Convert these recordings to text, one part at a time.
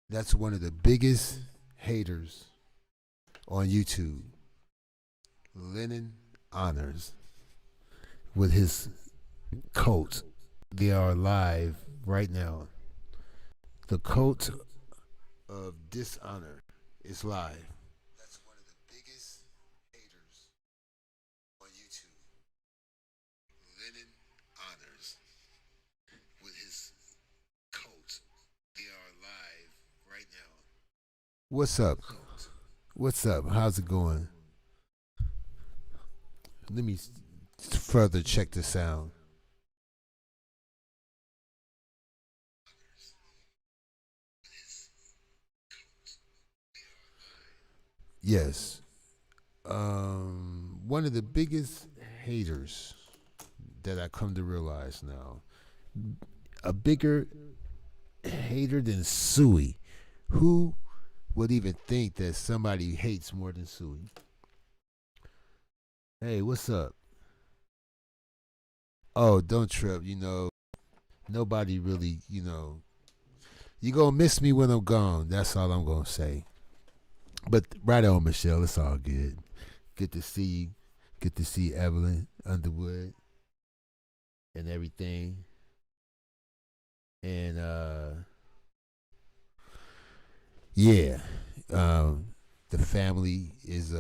That's one of the biggest haters on YouTube. Lennon Honors with his cult. They are live right now. The cult of dishonor is live. That's one of the biggest haters on YouTube. Lennon Honors with his cult. They are live right now. What's up? What's up? How's it going? Let me further check the sound. Yes. One of the biggest haters that I come to realize now, a bigger hater than Suey. Who would even think that somebody hates more than Suey? Hey, what's up? Oh, don't trip. Nobody really, you gonna miss me when I'm gone. That's all I'm gonna say. But right on, Michelle. It's all good. Good to see you. Good to see Evelyn Underwood and everything. And yeah, the family is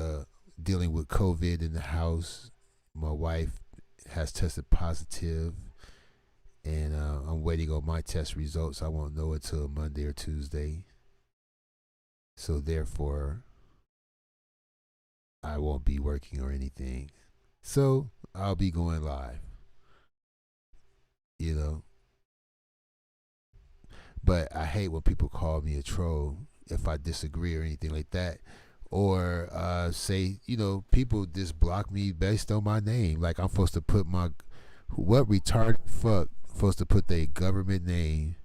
dealing with COVID in the house. My wife has tested positive, and I'm waiting on my test results. I won't know until Monday or Tuesday. So therefore, I won't be working or anything. So I'll be going live, you know. But I hate when people call me a troll if I disagree or anything like that. Or say, people just block me based on my name. Like I'm supposed to put what retarded fuck supposed to put their government name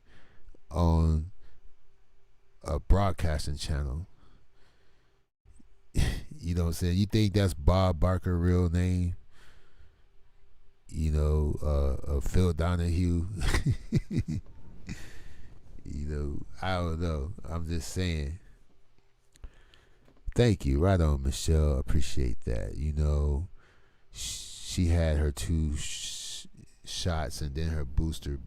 on a broadcasting channel? You know what I'm saying? You think that's Bob Barker real name? Phil Donahue. I don't know. I'm just saying. Thank you. Right on, Michelle. Appreciate that. She had her two shots and then her booster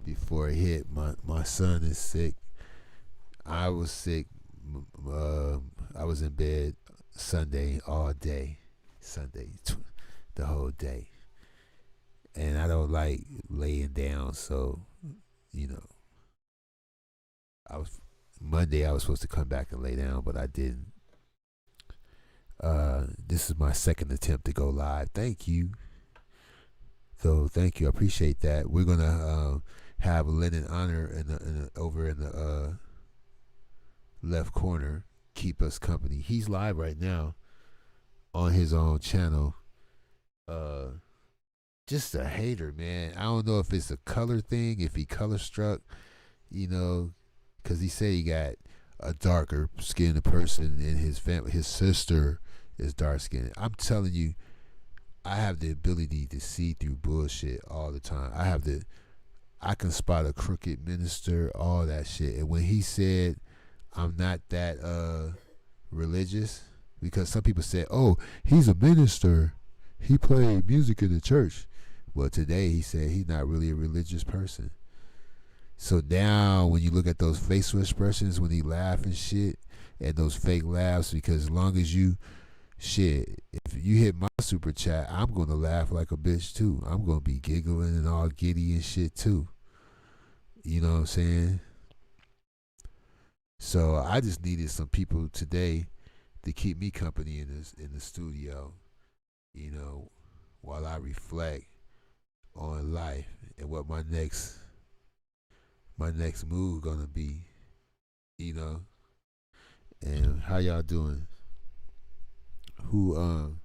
before it hit. My son is sick. I was sick. I was in bed Sunday all day. The whole day. And I don't like laying down, so, you know, Monday I was supposed to come back and lay down, but I didn't. This is my second attempt to go live. Thank you. So thank you. I appreciate that. We're gonna have Lennon Honor over in the left corner. Keep us company. He's live right now on his own channel. Just a hater, man. I don't know if it's a color thing, if he color struck, because he said he got a darker skinned person in his family. His sister is dark skinned. I'm telling you, I have the ability to see through bullshit all the time. I can spot a crooked minister, all that shit. And when he said I'm not that religious, because some people said, oh, he's a minister. He played music in the church. Well, today he said he's not really a religious person. So now when you look at those facial expressions when he laugh and shit, and those fake laughs, because as long as you if you hit my super chat, I'm gonna laugh like a bitch too. I'm gonna be giggling and all giddy and shit too. You know what I'm saying? So I just needed some people today to keep me company in the studio, while I reflect on life and what my next move gonna be, And how y'all doing? Who's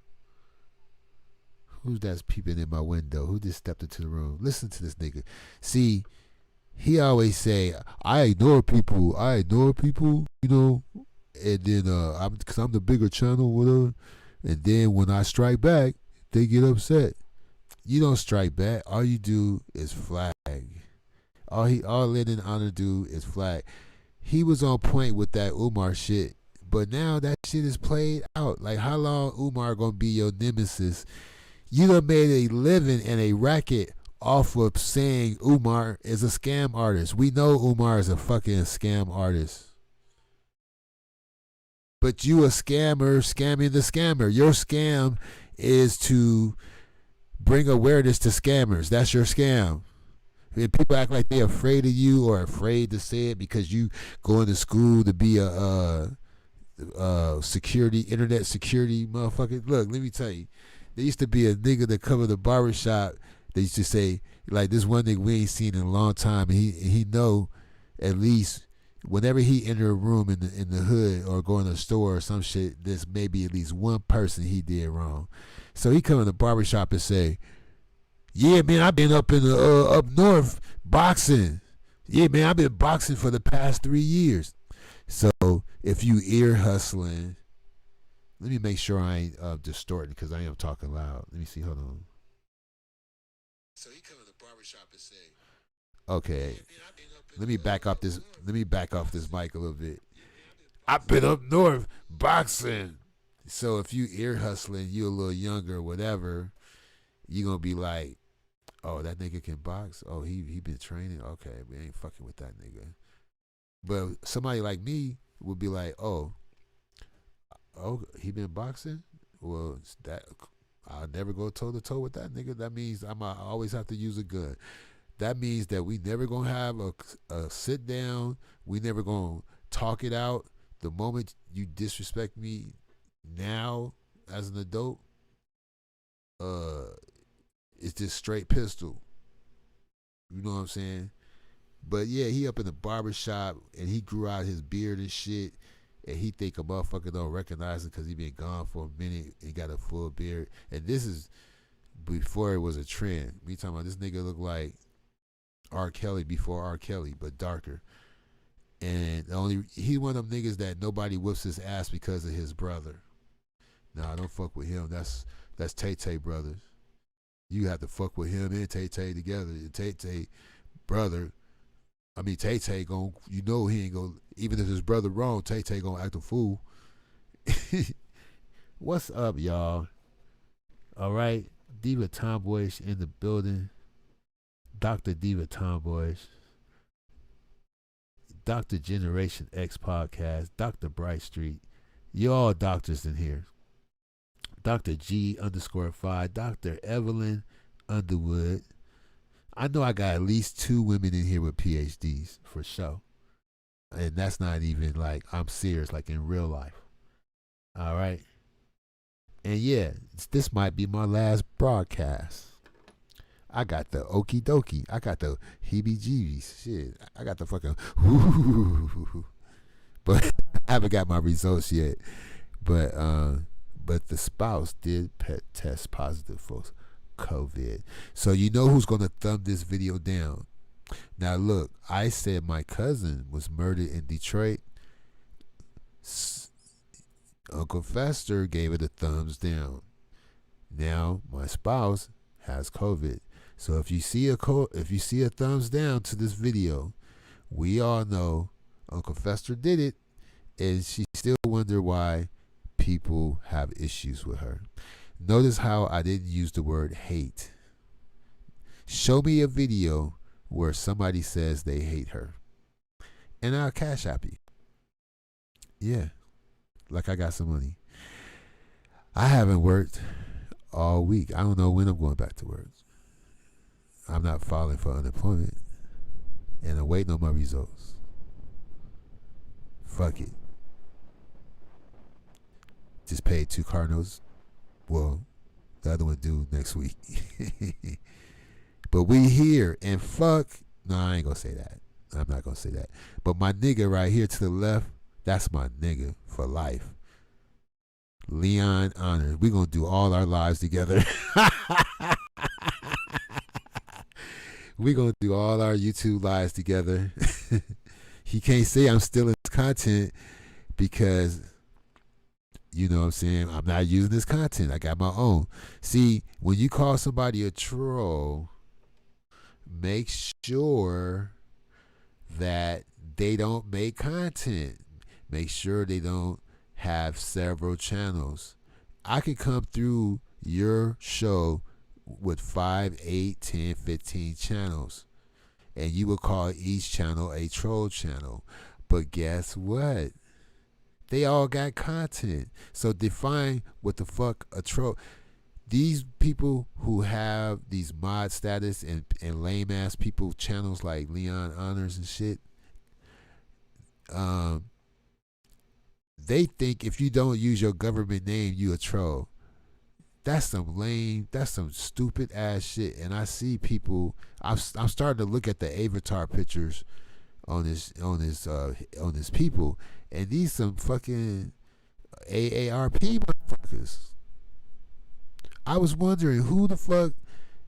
that's peeping in my window? Who just stepped into the room? Listen to this nigga. See, he always say, I ignore people, and then because I'm the bigger channel, whatever. And then when I strike back, they get upset. You don't strike back. All you do is flag. All Lennon Honor do is flag. he was on point with that Umar shit. But now that shit is played out. Like, how long Umar gonna be your nemesis? You done made a living and a racket off of saying Umar is a scam artist. We know Umar is a fucking scam artist. But you a scammer scamming the scammer. Your scam is to bring awareness to scammers. That's your scam. And people act like they're afraid of you or afraid to say it because you going to school to be a security, internet security motherfucker. Look, let me tell you. There used to be a nigga that covered the barbershop. They used to say, like, this one nigga we ain't seen in a long time. And he know at least whenever he enter a room in the hood or go in a store or some shit, there's maybe at least one person he did wrong. So he come in the barbershop and say, yeah, man, I've been up in the up north boxing. Yeah, man, I've been boxing for the past 3 years. So if you ear hustling, let me make sure I ain't distorting because I am talking loud. Let me see, hold on. So he come in the barbershop and say, okay, let me back off this mic a little bit. I've been up north boxing. So if you ear hustling, you a little younger or whatever, you gonna be like, oh, that nigga can box? Oh, he been training? Okay, we ain't fucking with that nigga. But somebody like me would be like, oh, he been boxing? Well, that I'll never go toe to toe with that nigga. That means I always have to use a gun. That means that we never gonna have a sit down. We never gonna talk it out. The moment you disrespect me now as an adult, it's just straight pistol. You know what I'm saying? But yeah, he up in the barbershop and he grew out his beard and shit. And he think a motherfucker don't recognize him because he been gone for a minute and got a full beard. And this is before it was a trend. We talking about this nigga look like R. Kelly before R. Kelly, but darker. And he one of them niggas that nobody whips his ass because of his brother. Nah, don't fuck with him. That's Tay-Tay brothers. You have to fuck with him and Tay-Tay together. And Tay-Tay brother, Tay-Tay gon', you know he ain't gonna, even if his brother wrong, Tay-Tay gonna act a fool. What's up, y'all? All right, Diva Tomboyish in the building. Dr. Diva Tomboyish. Dr. Generation X podcast. Dr. Bright Street. You all doctors in here. Dr. G_5. Dr. Evelyn Underwood. I know I got at least 2 women in here with PhDs for sure. And that's not even like, I'm serious, like in real life. All right. And yeah, this might be my last broadcast. I got the okie dokie. I got the heebie-jeebies. Shit. I got the fucking but I haven't got my results yet. But the spouse did test positive for COVID. So you know who's going to thumb this video down. Now look, I said my cousin was murdered in Detroit. Uncle Fester gave it a thumbs down. Now my spouse has COVID. So if you see a thumbs down to this video, we all know Uncle Fester did it, and she still wonder why people have issues with her. Notice how I didn't use the word hate. Show me a video where somebody says they hate her, and I'll cash app you. Yeah, like I got some money. I haven't worked all week. I don't know when I'm going back to work. I'm not filing for unemployment, and I'm waiting on my results. Fuck it. Just paid 2 car notes. Well, the other one due next week. But we here, and fuck. No, I ain't gonna say that. I'm not gonna say that. But my nigga right here to the left, that's my nigga for life. Leon Honor. We gonna do all our lives together. We gonna do all our YouTube lives together. He can't say I'm stealing his content because, you know what I'm saying, I'm not using this content. I got my own. See, when you call somebody a troll, make sure that they don't make content. Make sure they don't have several channels. I could come through your show with 5, 8, 10, 15 channels, and you would call each channel a troll channel. But guess what? They all got content. So define what the fuck a troll. These people who have these mod status and lame ass people channels like Leon Honors and shit, they think if you don't use your government name, you a troll. That's some lame, that's some stupid ass shit. And I see people. I'm starting to look at the avatar pictures on this people, and these some fucking AARP motherfuckers. I was wondering who the fuck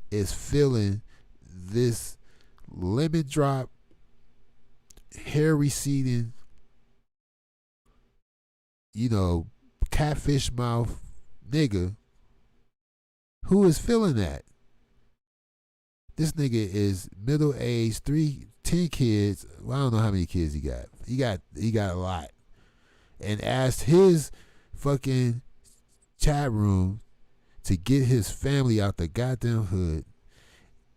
is feeling this lemon drop, hair receding, catfish mouth nigga. Who is feeling that? This nigga is middle aged, 10 kids. Well, I don't know how many kids he got. He got a lot. And asked his fucking chat room to get his family out the goddamn hood,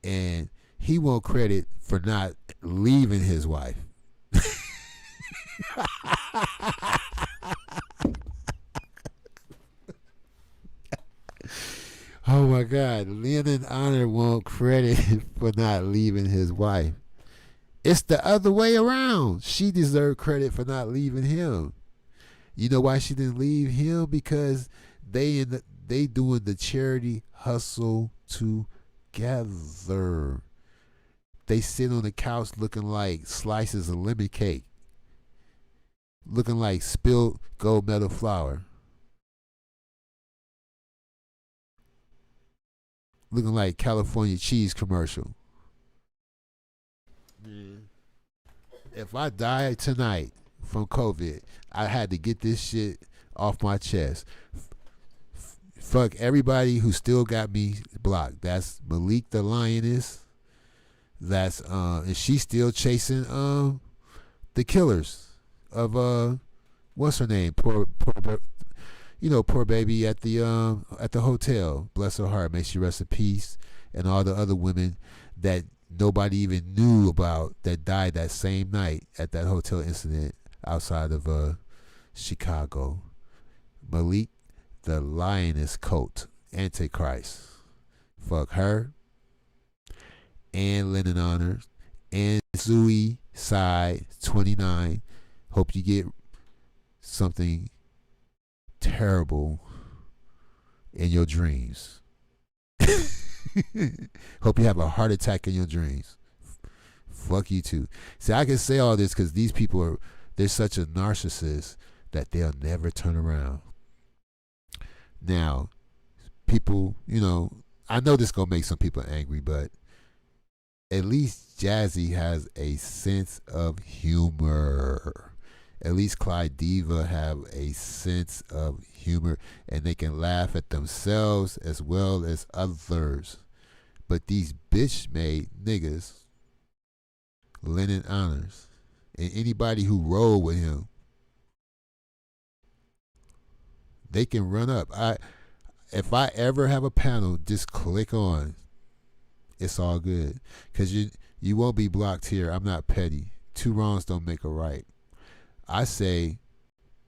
and he won't credit for not leaving his wife. Oh my God, Leon Honor won't credit for not leaving his wife. It's the other way around. She deserved credit for not leaving him. You know why she didn't leave him? Because they doing the charity hustle together. They sit on the couch looking like slices of lemon cake, looking like spilled gold medal flour, looking like California cheese commercial. Yeah. If I die tonight from COVID, I had to get this shit off my chest. Fuck everybody who still got me blocked. That's Malik the Lioness. That's and she's still chasing the killers of what's her name? Poor baby at the hotel. Bless her heart. May she rest in peace. And all the other women that nobody even knew about that died that same night at that hotel incident outside of Chicago. Malik the Lioness Coat, Antichrist. Fuck her. And Lennon Honors. And Suicide 29. Hope you get something terrible in your dreams. Hope you have a heart attack in your dreams. Fuck you too. See, I can say all this because these people they're such a narcissist that they'll never turn around. Now, people, I know this gonna make some people angry, but at least Jazzy has a sense of humor. At least Clyde Diva have a sense of humor, and they can laugh at themselves as well as others. But these bitch-made niggas, Lennon Honors, and anybody who roll with him, they can run up. If I ever have a panel, just click on. It's all good. Because you won't be blocked here. I'm not petty. 2 wrongs don't make a right. I say,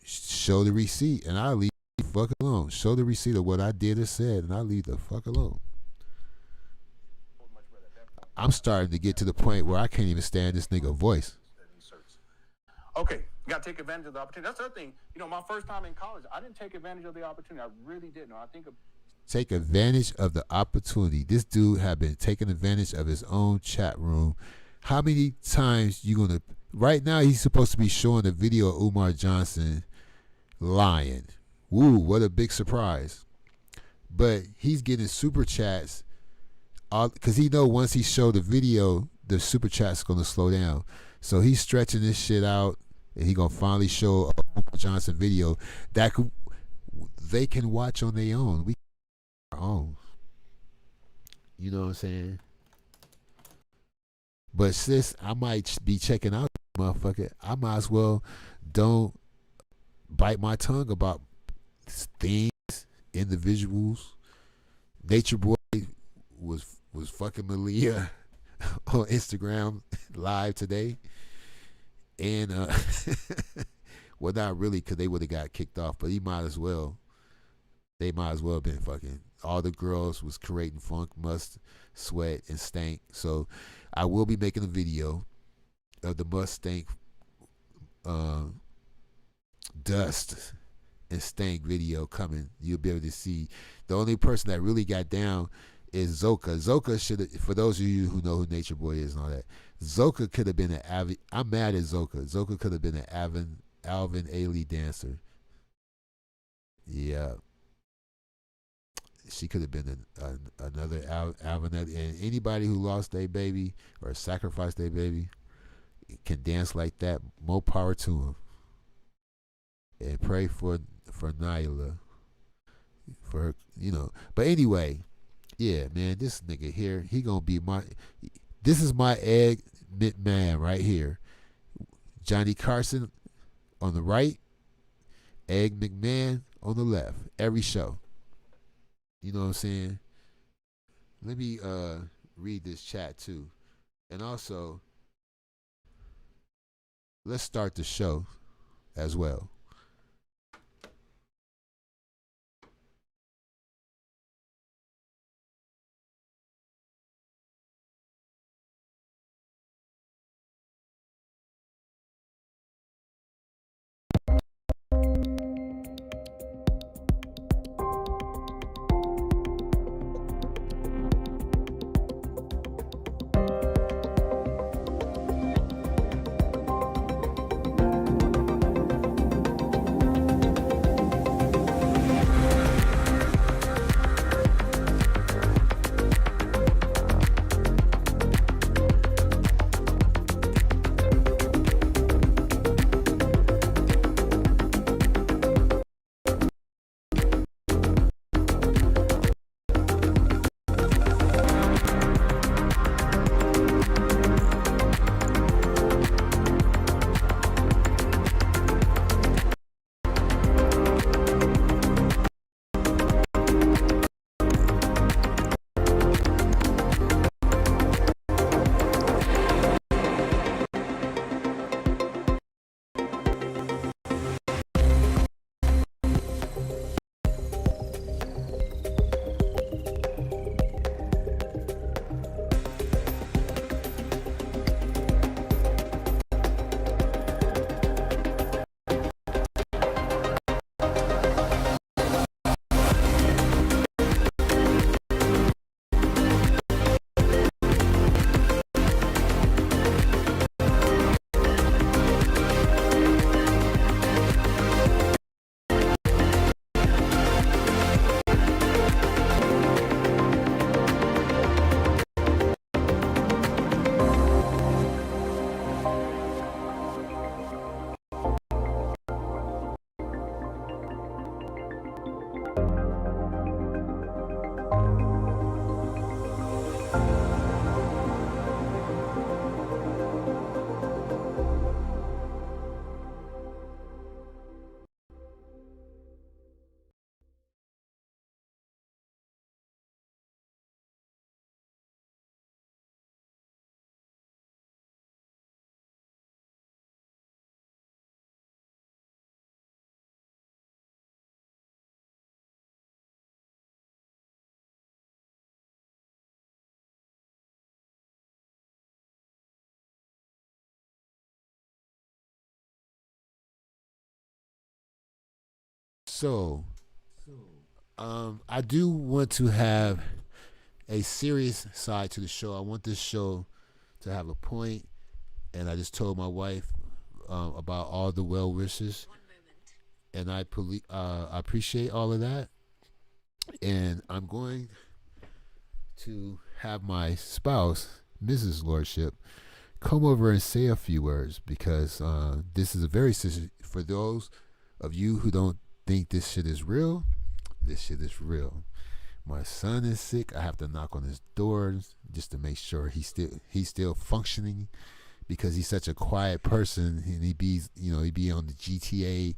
show the receipt, and I'll leave the fuck alone. Show the receipt of what I did or said, and I'll leave the fuck alone. I'm starting to get to the point where I can't even stand this nigga voice. Okay, you got to take advantage of the opportunity. That's the other thing. My first time in college, I didn't take advantage of the opportunity. I really didn't. Take advantage of the opportunity. This dude had been taking advantage of his own chat room. How many times you gonna? Right now, he's supposed to be showing a video of Umar Johnson lying. Woo, what a big surprise. But he's getting super chats because he know once he show the video, the super chat's going to slow down. So he's stretching this shit out, and he going to finally show a Umar Johnson video that they can watch on their own. We our own. You know what I'm saying? But sis, I might be checking out motherfucker, I might as well don't bite my tongue about things, individuals. Nature Boy was fucking Malia on Instagram live today, and well, not really, because they would have got kicked off, but he might as well. They might as well have been fucking. All the girls was creating funk, must, sweat, and stank. So I will be making a video of the must, stank, uh, dust, and stank video coming. You'll be able to see. The only person that really got down is Zoka. Zoka should have, for those of you who know who Nature Boy is and all that, Zoka could have been an avid. I'm mad at Zoka. Zoka could have been an Alvin Ailey dancer. Yeah. She could have been another Alvin. And anybody who lost their baby or sacrificed their baby can dance like that. More power to them. And pray for Nyla, for her, But anyway, yeah, man, this nigga here, he gonna be this is my egg man right here. Johnny Carson on the right, Egg McMahon on the left. Every show. You know what I'm saying? Let me read this chat too. And also, let's start the show as well. So, I do want to have a serious side to the show. I want this show to have a point, and I just told my wife about all the well wishes, and I appreciate all of that. And I'm going to have my spouse, Mrs. Lordship, come over and say a few words, because this is a very for those of you who don't think this shit is real. This shit is real. My son is sick. I have to knock on his door just to make sure he's still functioning, because he's such a quiet person, and he be on the GTA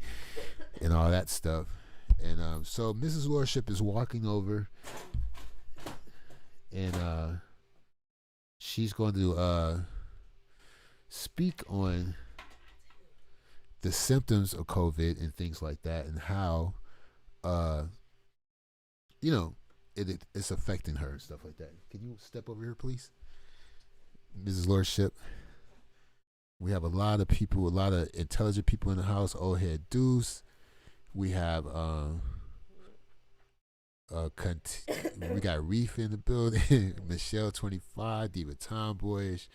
and all that stuff. And so Mrs. Lordship is walking over, and she's going to speak on the symptoms of COVID and things like that, and how it's affecting her and stuff like that. Can you step over here, please, Mrs. Lordship? We have a lot of people, a lot of intelligent people in the house. Old head Deuce. We have we got Reef in the building. Michelle 25, Diva Tomboyish,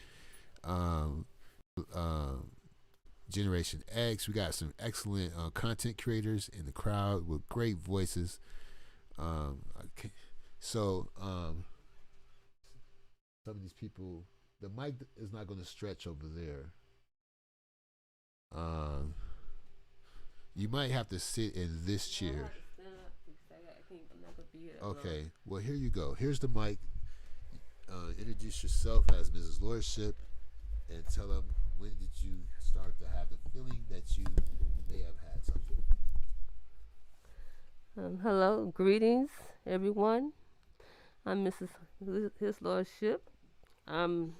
Generation X. We got some excellent content creators in the crowd with great voices. So some of these people, the mic is not going to stretch over there. You might have to sit in this chair. Okay, well, here you go. Here's the mic. Introduce yourself as Mrs. Lordship and tell them, when did you start to have the feeling that you may have had something? Hello, greetings, everyone. I'm His Lordship. I'm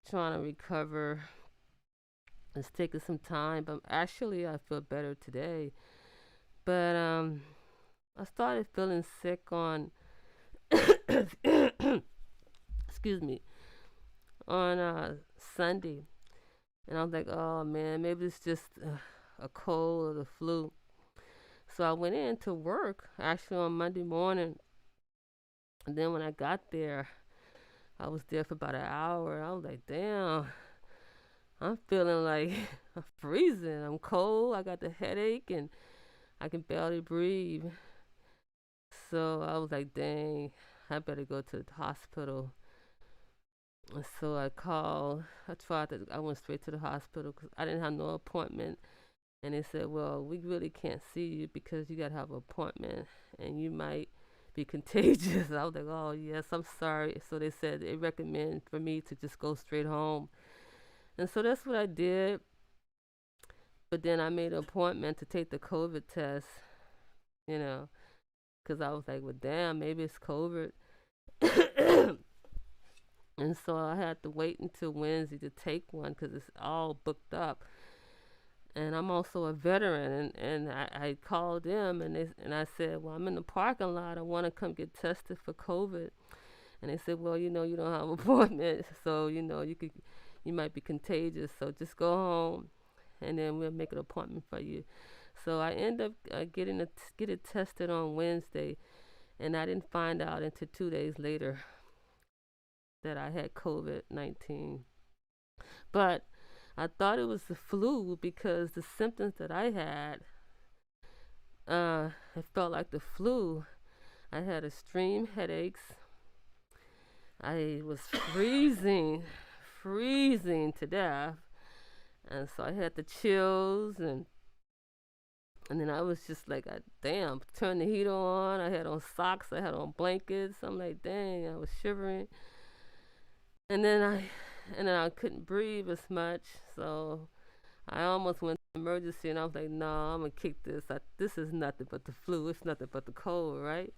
trying to recover. It's taking some time, but actually I feel better today. But I started feeling sick on, excuse me, on Sunday, and I was like, oh man, maybe it's just a cold or the flu. So I went in to work actually on Monday morning, and then when I got there, I was there for about an hour. I was like, damn, I'm feeling like I'm freezing. I'm cold. I got the headache and I can barely breathe. So I was like, dang, I better go to the hospital. And so I went straight to the hospital because I didn't have no appointment. And they said, well, we really can't see you because you got to have an appointment and you might be contagious. I was like, oh, yes, I'm sorry. So they said they recommend for me to just go straight home. And so that's what I did. But then I made an appointment to take the COVID test, because I was like, well, damn, maybe it's COVID. And so I had to wait until Wednesday to take one because it's all booked up. And I'm also a veteran, and I called them, and I said, well, I'm in the parking lot. I want to come get tested for COVID. And they said, well, you don't have an appointment, so you might be contagious. So just go home, and then we'll make an appointment for you. So I end up get it tested on Wednesday, and I didn't find out until 2 days later that I had COVID-19. But I thought it was the flu because the symptoms that I had, it felt like the flu. I had extreme headaches. I was freezing to death. And so I had the chills, and then I was just like, damn, turn the heater on. I had on socks, I had on blankets. I'm like, dang, I was shivering. And then I couldn't breathe as much, so I almost went to emergency, and I was like, no, I'm going to kick this. This is nothing but the flu. It's nothing but the cold, right?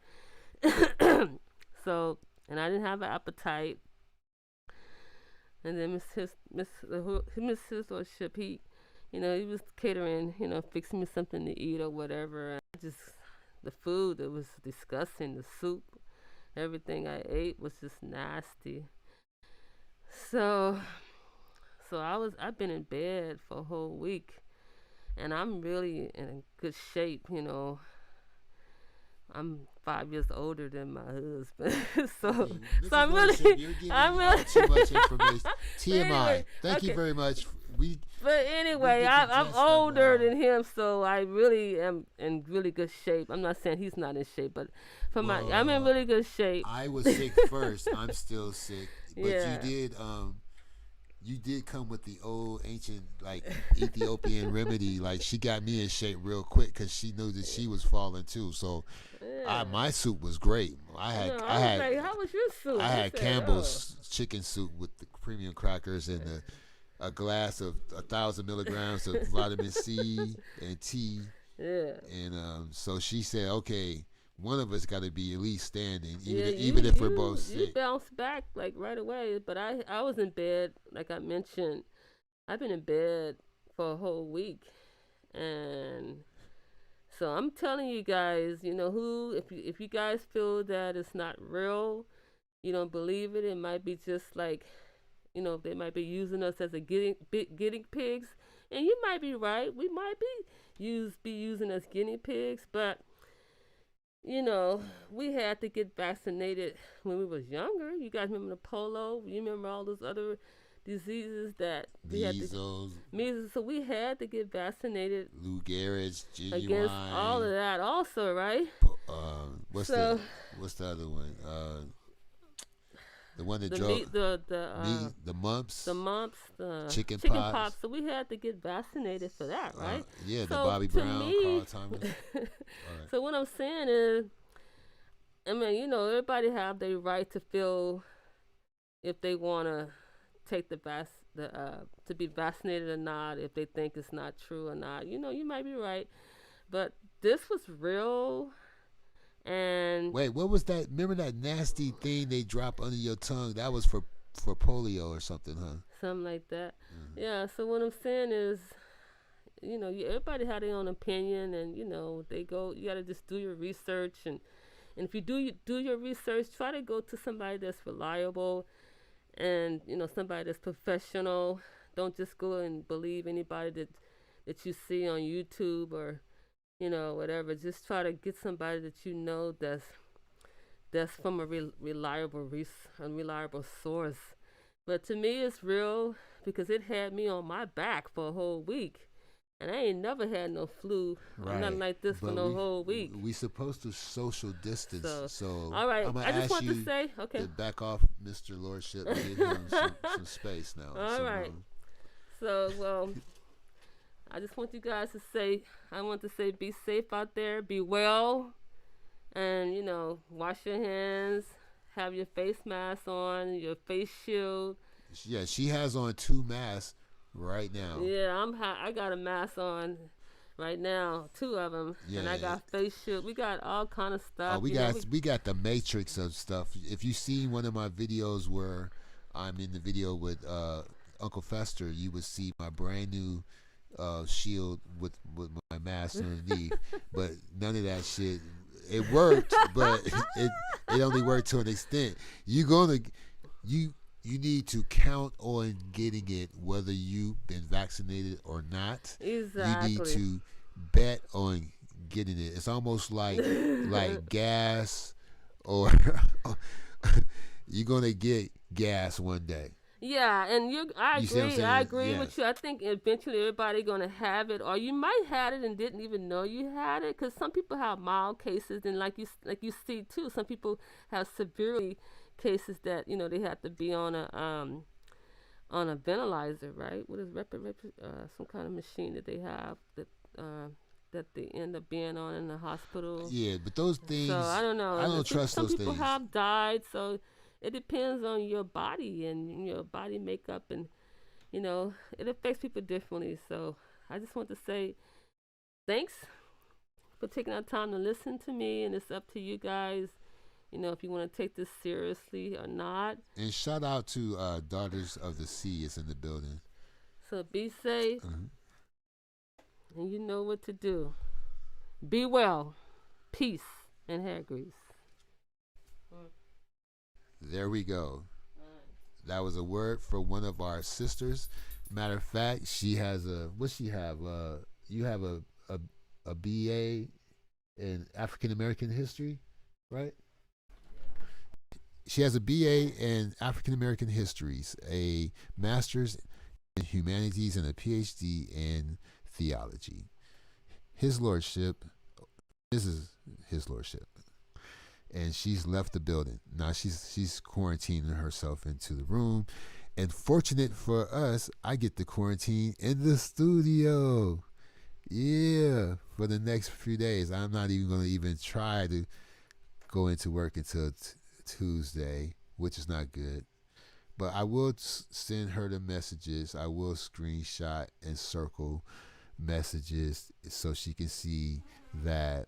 So, and I didn't have an appetite. And then His Lordship, he was catering, fixing me something to eat or whatever. And the food, it was disgusting. The soup, everything I ate was just nasty. So I've been in bed for a whole week, and I'm really in good shape. I'm 5 years older than my husband, so I'm really too much information. TMI. Thank you very much. But anyway, I'm older than him, so I really am in really good shape. I'm not saying he's not in shape, but I'm in really good shape. I was sick first. I'm still sick, but you did you did come with the old ancient like Ethiopian remedy. Like she got me in shape real quick because she knew that she was falling too. So Yeah. my soup was great. I was like, how was your soup? I He had said, Campbell's chicken soup with the premium crackers and a glass of 1,000 milligrams of vitamin C and tea. Yeah. And so she said, okay, one of us got to be at least standing, Yeah, even if we're both sick. You bounced back like right away, but I was in bed, like I mentioned. I've been in bed for a whole week, and so I'm telling you guys, if you guys feel that it's not real, you don't believe it. It might be just like, they might be using us as a guinea pigs, and you might be right. We might be using as guinea pigs, but we had to get vaccinated when we was younger. You guys remember the polio? You remember all those other diseases that measles. So we had to get vaccinated. Lou Gehrig's, genuine. Against all of that, also, right? What's the other one? The one that drove the mumps, the chicken pox. So we had to get vaccinated for that, right? Yeah, so the Bobby Brown, Carl Thomas. Right. So what I'm saying is, I mean, everybody have their right to feel if they want to take to be vaccinated or not, if they think it's not true or not. You might be right, but this was real. And wait, what was that? Remember that nasty thing they drop under your tongue? That was for polio or something, huh? Something like that. Mm-hmm. Yeah. So what I'm saying is, everybody had their own opinion, and they go. You gotta just do your research, and if you do your research, try to go to somebody that's reliable, and somebody that's professional. Don't just go and believe anybody that you see on YouTube or whatever. Just try to get somebody that that's from a reliable source. But to me, it's real because it had me on my back for a whole week, and I ain't never had no flu or nothing like this for no whole week. We supposed to social distance, so all right. I just want to say, to back off, Mr. Lordship, and give him some space now. All right. So well. I just want you guys to say, be safe out there, be well, and, wash your hands, have your face mask on, your face shield. Yeah, she has on 2 masks right now. Yeah, I got a mask on right now, 2 of them, and I got face shield. We got all kind of stuff. We got the matrix of stuff. If you see one of my videos where I'm in the video with Uncle Fester, you would see my brand new shield with my mask underneath, but none of that shit. It worked, but it only worked to an extent. You need to count on getting it, whether you've been vaccinated or not. Exactly. You need to bet on getting it. It's almost like gas, or you're gonna get gas one day. Yeah, and I agree with you. I think eventually everybody gonna have it, or you might have it and didn't even know you had it. Because some people have mild cases, and like you see too, some people have severe cases that they have to be on a ventilator, right? What is some kind of machine that they have that they end up being on in the hospital. Yeah, but those things. So I don't know. I don't trust those things. Some people have died, so. It depends on your body and your body makeup, and it affects people differently. So I just want to say thanks for taking our time to listen to me, and it's up to you guys, if you want to take this seriously or not. And shout out to Daughters of the Sea is in the building. So be safe, and you know what to do. Be well, peace, and hair grease. There we go. That was a word for one of our sisters. Matter of fact, she has what she have? You have a BA in African American history, right? She has a BA in African American histories, a master's in humanities, and a PhD in theology. His Lordship, this is His Lordship. And she's left the building. Now she's quarantining herself into the room, And fortunate for us, I get to quarantine in the studio. Yeah, for the next few days. I'm not even going to even try to go into work until Tuesday, which is not good. But I will send her the messages. I will screenshot and circle messages so she can see that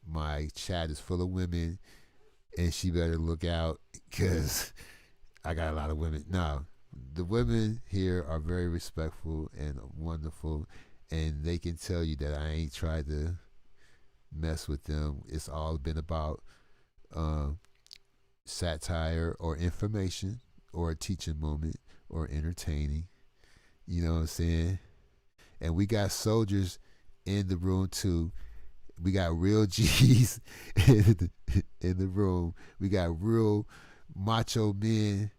my chat is full of women and she better look out because I got a lot of women. No, the women here are very respectful and wonderful, and they can tell you that I ain't tried to mess with them. It's all been about satire or information or a teaching moment or entertaining. You know what I'm saying? And we got soldiers in the room too. We got real G's in the room. We got real macho men,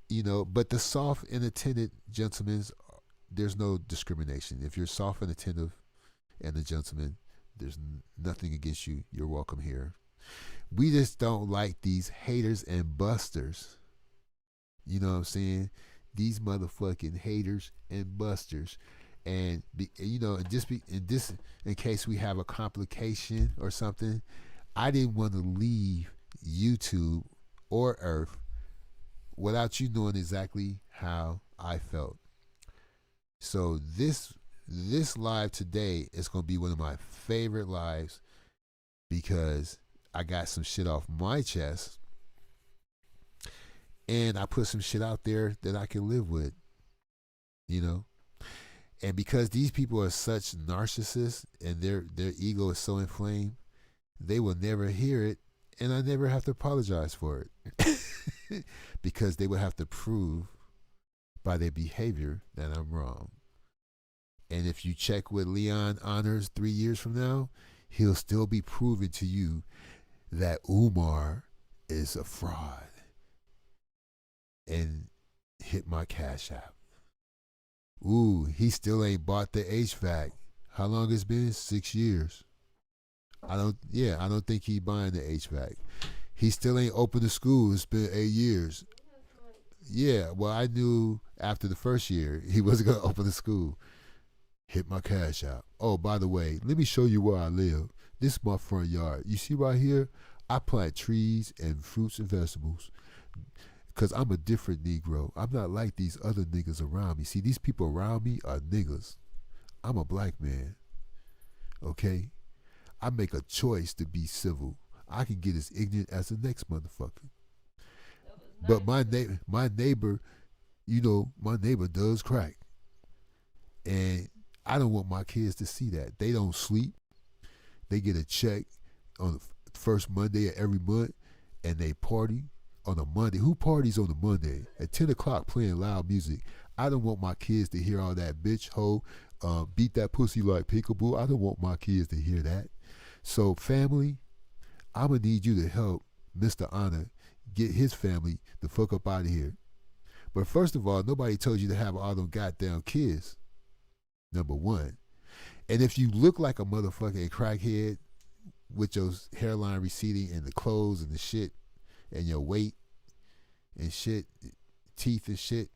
you know. But the soft and attentive gentlemen, there's no discrimination. If you're soft and attentive and a gentleman, there's nothing against you. You're welcome here. We just don't like these haters and busters. You know what I'm saying? These motherfucking haters and busters. And you know, in case we have a complication or something, I didn't want to leave YouTube or Earth without you knowing exactly how I felt. So this live today is gonna be one of my favorite lives because I got some shit off my chest and I put some shit out there that I can live with, you know. And because these people are such narcissists and their ego is so inflamed, they will never hear it, and I never have to apologize for it because they would have to prove by their behavior that I'm wrong. And if you check with Leon Honors 3 years from now, he'll still be proving to you that Umar is a fraud. And hit my Cash App. Ooh, he still ain't bought the HVAC. How long it's been? 6 years. I don't think he buying the HVAC. He still ain't opened the school. It's been 8 years. Yeah, well, I knew after the first year he wasn't gonna open the school. Hit my Cash App. Oh, by the way, let me show you where I live. This is my front yard. You see right here? I plant trees and fruits and vegetables. Because I'm a different Negro. I'm not like these other niggas around me. See, these people around me are niggas. I'm a black man. Okay? I make a choice to be civil. I can get as ignorant as the next motherfucker. But my neighbor, you know, my neighbor does crack. And I don't want my kids to see that. They don't sleep. They get a check on the first Monday of every month, and they party on a Monday. Who parties on a Monday at 10 o'clock playing loud music? I don't want my kids to hear all that bitch hoe, beat that pussy like peekaboo. I don't want my kids to hear that. So family, I'm going to need you to help Mr. Honor get his family the fuck up out of here. But first of all, nobody told you to have all them goddamn kids. Number one. And if you look like a motherfucking crackhead with your hairline receding and the clothes and the shit, and your weight and shit, teeth and shit,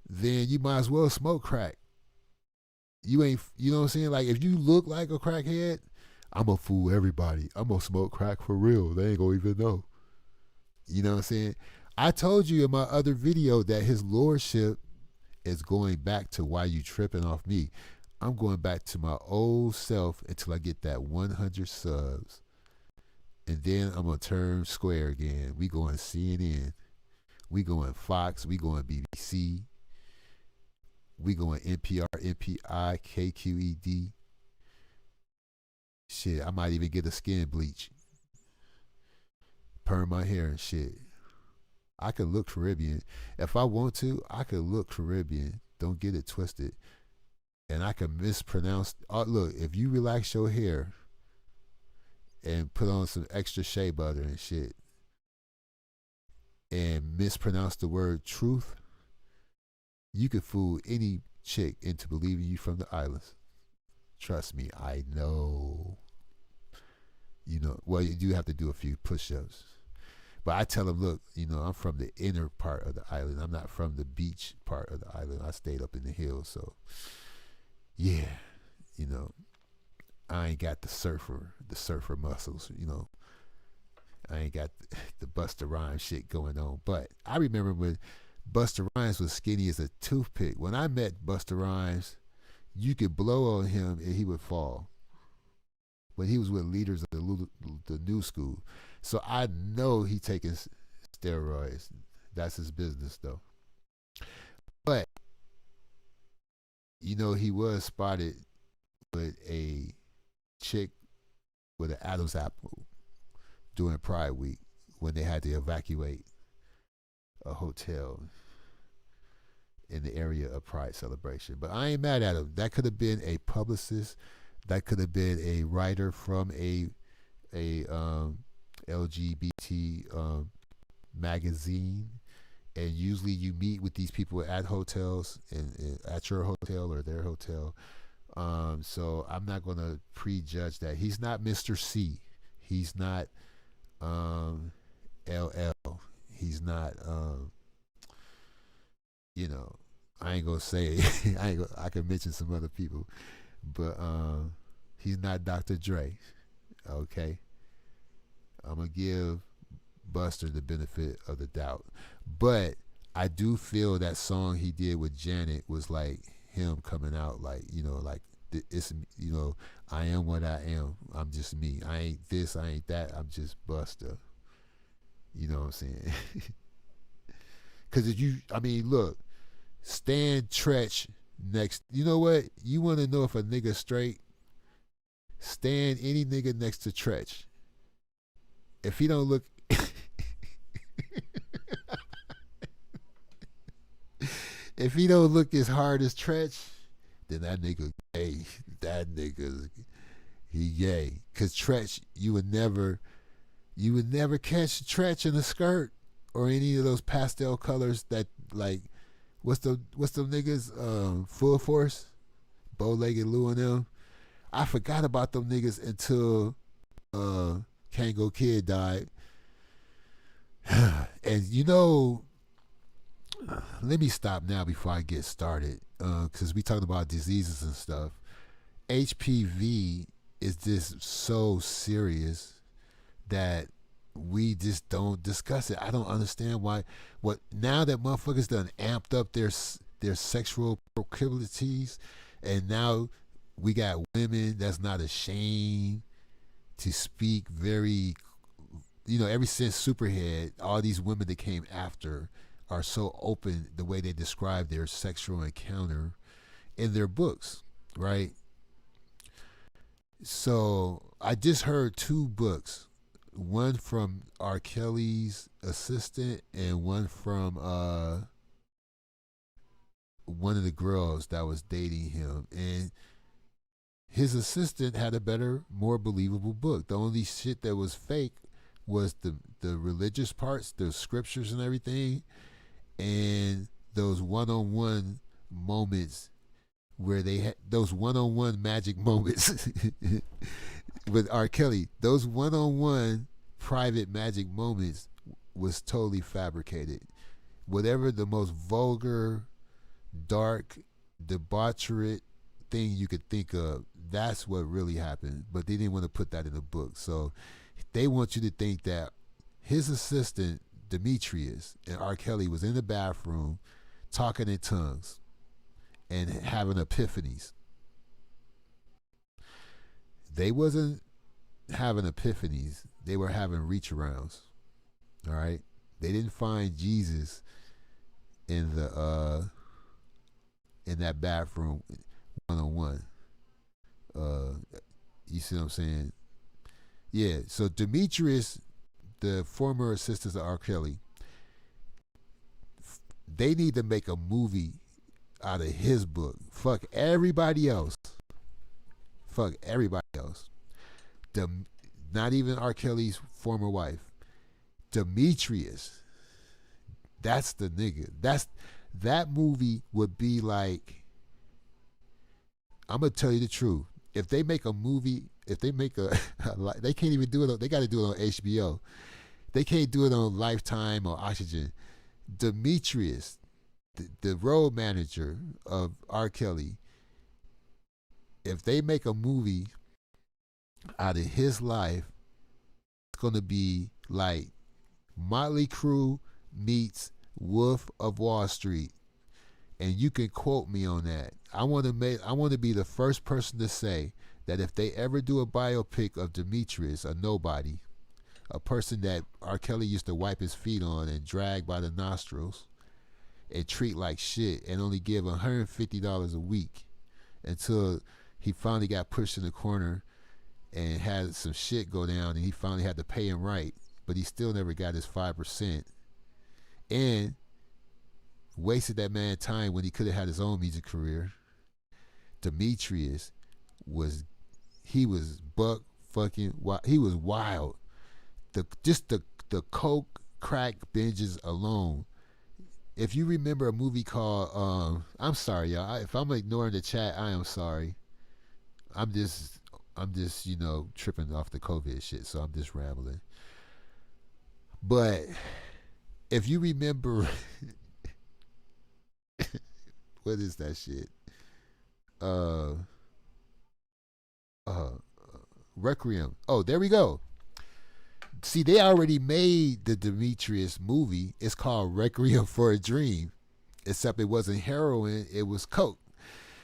then you might as well smoke crack. You ain't, you know what I'm saying? Like, if you look like a crackhead, I'm gonna fool everybody. I'm gonna smoke crack for real. They ain't gonna even know. You know what I'm saying? I told you in my other video that his lordship is going back to why you tripping off me. I'm going back to my old self until I get that 100 subs. And then I'm going to turn square again. We going CNN. We going Fox. We going BBC. We going NPR, NPI, KQED. Shit, I might even get a skin bleach. Perm my hair and shit. I could look Caribbean. If I want to, I could look Caribbean. Don't get it twisted. And I can mispronounce. Oh, look, if you relax your hair and put on some extra shea butter and shit and mispronounce the word truth, you could fool any chick into believing you from the islands. Trust me, I know. You know, well, you do have to do a few push-ups. But I tell him, look, I'm from the inner part of the island. I'm not from the beach part of the island. I stayed up in the hills. So, yeah, you know, I ain't got the surfer muscles, I ain't got the Busta Rhymes shit going on. But I remember when Busta Rhymes was skinny as a toothpick. When I met Busta Rhymes, you could blow on him and he would fall. When he was with leaders of the new school. So I know he taking steroids. That's his business though. But, he was spotted with a chick with an Adam's apple during Pride Week when they had to evacuate a hotel in the area of Pride celebration. But I ain't mad at him. That could have been a publicist. That could have been a writer from a LGBT magazine. And usually you meet with these people at hotels and at your hotel or their hotel. So I'm not going to prejudge that. He's not Mr. C. He's not LL. He's not, I ain't going to say, I can mention some other people, but he's not Dr. Dre. Okay. I'm going to give Buster the benefit of the doubt. But I do feel that song he did with Janet was like him coming out like, it's, I am what I am. I'm just me. I ain't this, I ain't that. I'm just Buster. You know what I'm saying? Because look, Stan Tretch next. You know what? You want to know if a nigga straight? Stand any nigga next to Tretch. If he don't look... if he don't look as hard as Tretch, then that nigga gay. That nigga, he gay. Cause Tretch, you would never catch Tretch in a skirt or any of those pastel colors that like, what's the niggas? Full Force, Bow-Legged Lou and them. I forgot about them niggas until Kango Kid died. And let me stop now before I get started, because we talking about diseases and stuff. HPV is just so serious that we just don't discuss it. I don't understand why. Now that motherfuckers done amped up their sexual proclivities, and now we got women that's not ashamed to speak very, ever since Superhead, all these women that came after are so open the way they describe their sexual encounter in their books, right? So I just heard 2 books, one from R. Kelly's assistant and one from one of the girls that was dating him. And his assistant had a better, more believable book. The only shit that was fake was the religious parts, the scriptures and everything, and those one-on-one moments where they had those one-on-one magic moments with R. Kelly. Those one-on-one private magic moments was totally fabricated. Whatever the most vulgar, dark, debaucherate thing you could think of, that's what really happened. But they didn't want to put that in the book. So they want you to think that his assistant, Demetrius, and R. Kelly was in the bathroom talking in tongues and having epiphanies. They wasn't having epiphanies. They were having reach arounds. All right? They didn't find Jesus in that bathroom one-on-one. You see what I'm saying? Yeah, so Demetrius, the former assistant of R. Kelly, they need to make a movie out of his book. Fuck everybody else. Fuck everybody else. Not even R. Kelly's former wife. Demetrius. That's the nigga. That movie would be like, I'm gonna tell you the truth. If they make a movie, they can't even do it. They got to do it on HBO. They can't do it on Lifetime or Oxygen. Demetrius, the road manager of R. Kelly, if they make a movie out of his life, it's gonna be like Motley Crue meets Wolf of Wall Street, and you can quote me on that. I want to be the first person to say that if they ever do a biopic of Demetrius, a nobody, a person that R. Kelly used to wipe his feet on and drag by the nostrils and treat like shit and only give $150 a week until he finally got pushed in the corner and had some shit go down and he finally had to pay him right, but he still never got his 5% and wasted that man time when he could have had his own music career. Demetrius was buck fucking wild. He was wild. The coke crack binges alone. If you remember a movie called I'm sorry y'all, if I'm ignoring the chat, I am sorry. I'm just tripping off the COVID shit, so I'm just rambling. But if you remember what is that shit? Requiem. Oh, there we go. See, they already made the Demetrius movie. It's called Requiem for a Dream, except it wasn't heroin, it was coke.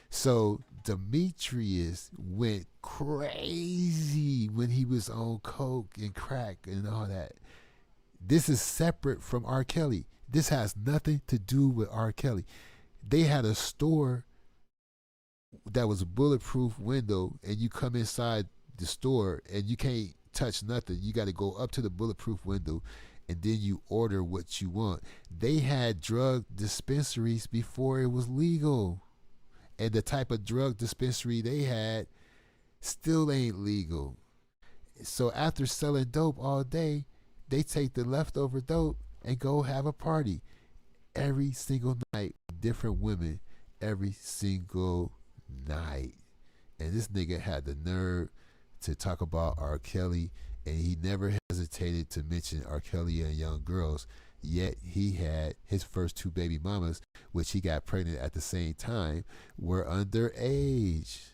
So Demetrius went crazy when he was on coke and crack and all that. This is separate from R. Kelly. This has nothing to do with R. Kelly. They had a store that was a bulletproof window, and you come inside the store and you can't touch nothing. You got to go up to the bulletproof window and then you order what you want. They had drug dispensaries before it was legal. And the type of drug dispensary they had still ain't legal. So after selling dope all day, they take the leftover dope and go have a party every single night with different women every single night. And this nigga had the nerve to talk about R. Kelly, and he never hesitated to mention R. Kelly and young girls. Yet he had his first two baby mamas, which he got pregnant at the same time, were underage.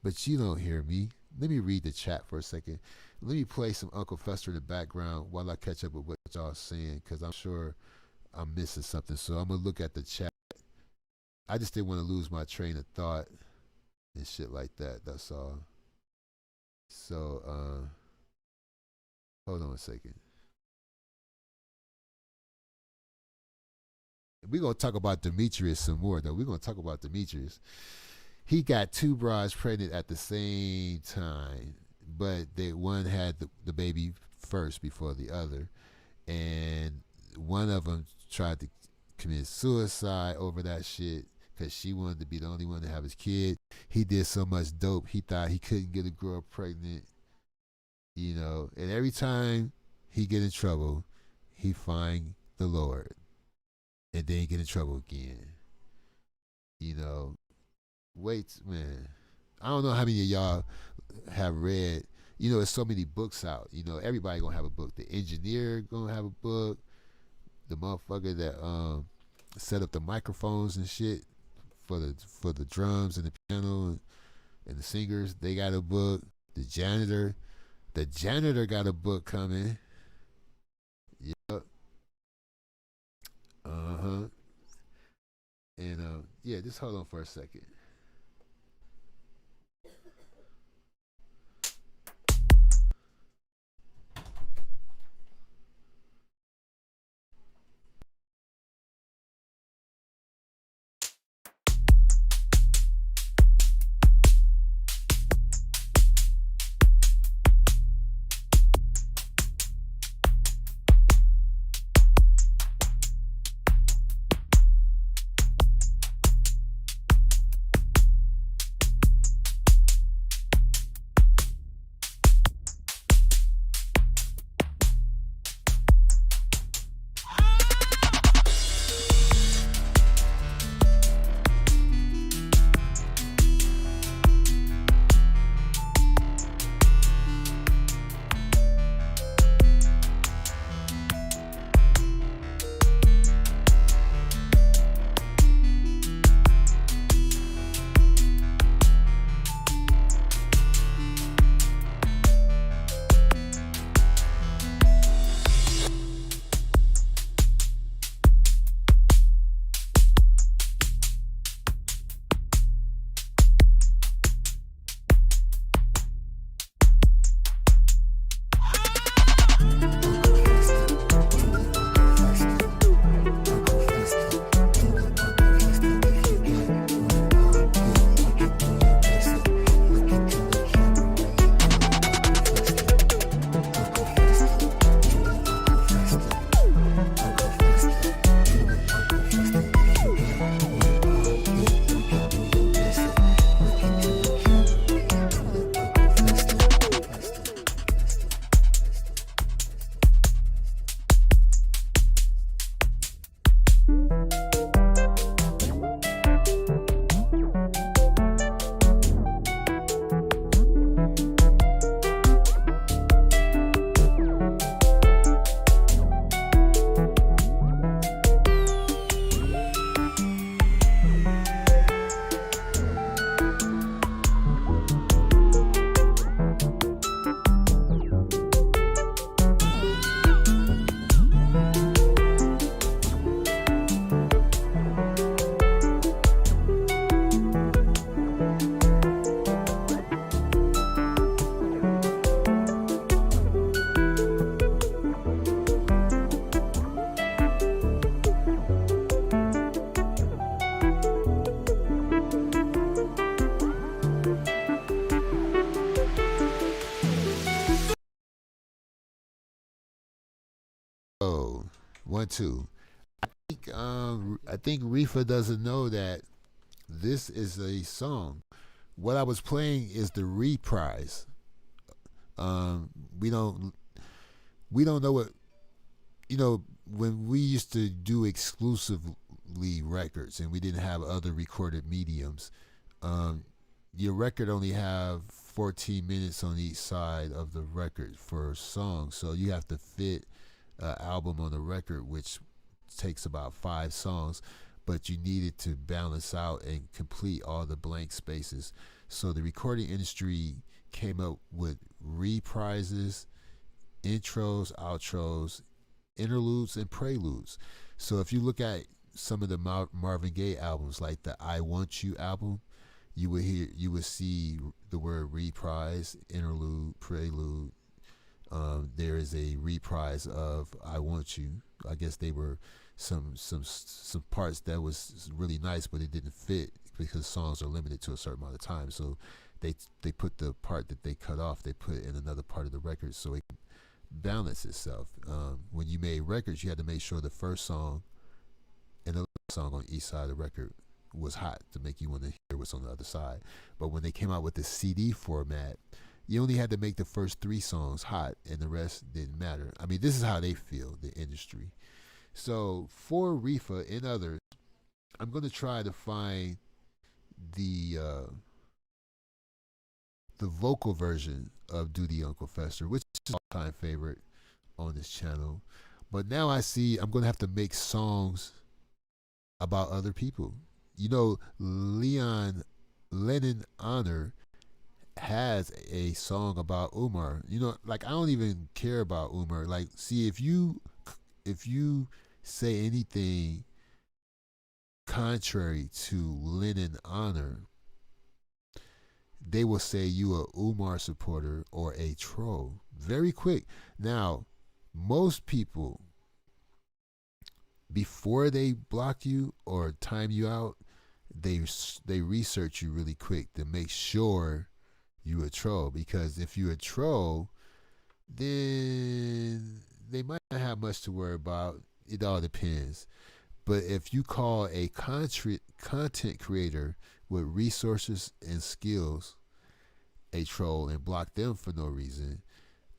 But you don't hear me. Let me read the chat for a second. Let me play some Uncle Fester in the background while I catch up with what y'all saying, because I'm sure I'm missing something. So I'm going to look at the chat. I just didn't want to lose my train of thought and shit like that. That's all. So, hold on a second. We're going to talk about Demetrius some more, though. We're going to talk about Demetrius. He got two brides pregnant at the same time, but one had the baby first before the other. And one of them tried to commit suicide over that shit because she wanted to be the only one to have his kid. He did so much dope, he thought he couldn't get a girl pregnant, and every time he get in trouble, he find the Lord, and then he get in trouble again. Wait, man, I don't know how many of y'all have read, there's so many books out, everybody gonna have a book. The engineer gonna have a book. The motherfucker that set up the microphones and shit for the drums and the piano and the singers, they got a book. The janitor got a book coming. Yep. And yeah, just hold on for a second. Oh, 1 2. I think Reefa doesn't know that this is a song. What I was playing is the reprise. Um, we don't we don't know what when we used to do exclusively records and we didn't have other recorded mediums. Um, your record only have 14 minutes on each side of the record for a song, so you have to fit an album on the record, which takes about 5 songs, but you needed to balance out and complete all the blank spaces. So the recording industry came up with reprises, intros, outros, interludes, and preludes. So if you look at some of the Marvin Gaye albums, like the "I Want You" album, you would see the word reprise, interlude, prelude. There is a reprise of "I Want You." I guess they were some parts that was really nice, but it didn't fit because songs are limited to a certain amount of time. So they put the part that they cut off, they put it in another part of the record so it can balance itself. When you made records, you had to make sure the first song and the last song on each side of the record was hot to make you want to hear what's on the other side. But when they came out with the CD format, you only had to make the first 3 songs hot and the rest didn't matter. I mean, this is how they feel, the industry. So for Reefa and others, I'm going to try to find the uh, the vocal version of Duty Uncle Fester, which is an all-time favorite on this channel. But now I see I'm going to have to make songs about other people. Lennon Honor has a song about Umar. Like I don't even care about Umar. Like, see, if you say anything contrary to Lennon Honor, they will say you a Umar supporter or a troll very quick. Now, most people, before they block you or time you out, they research you really quick to make sure you a troll. Because if you a troll, then they might not have much to worry about. It all depends. But if you call a content creator with resources and skills a troll and block them for no reason,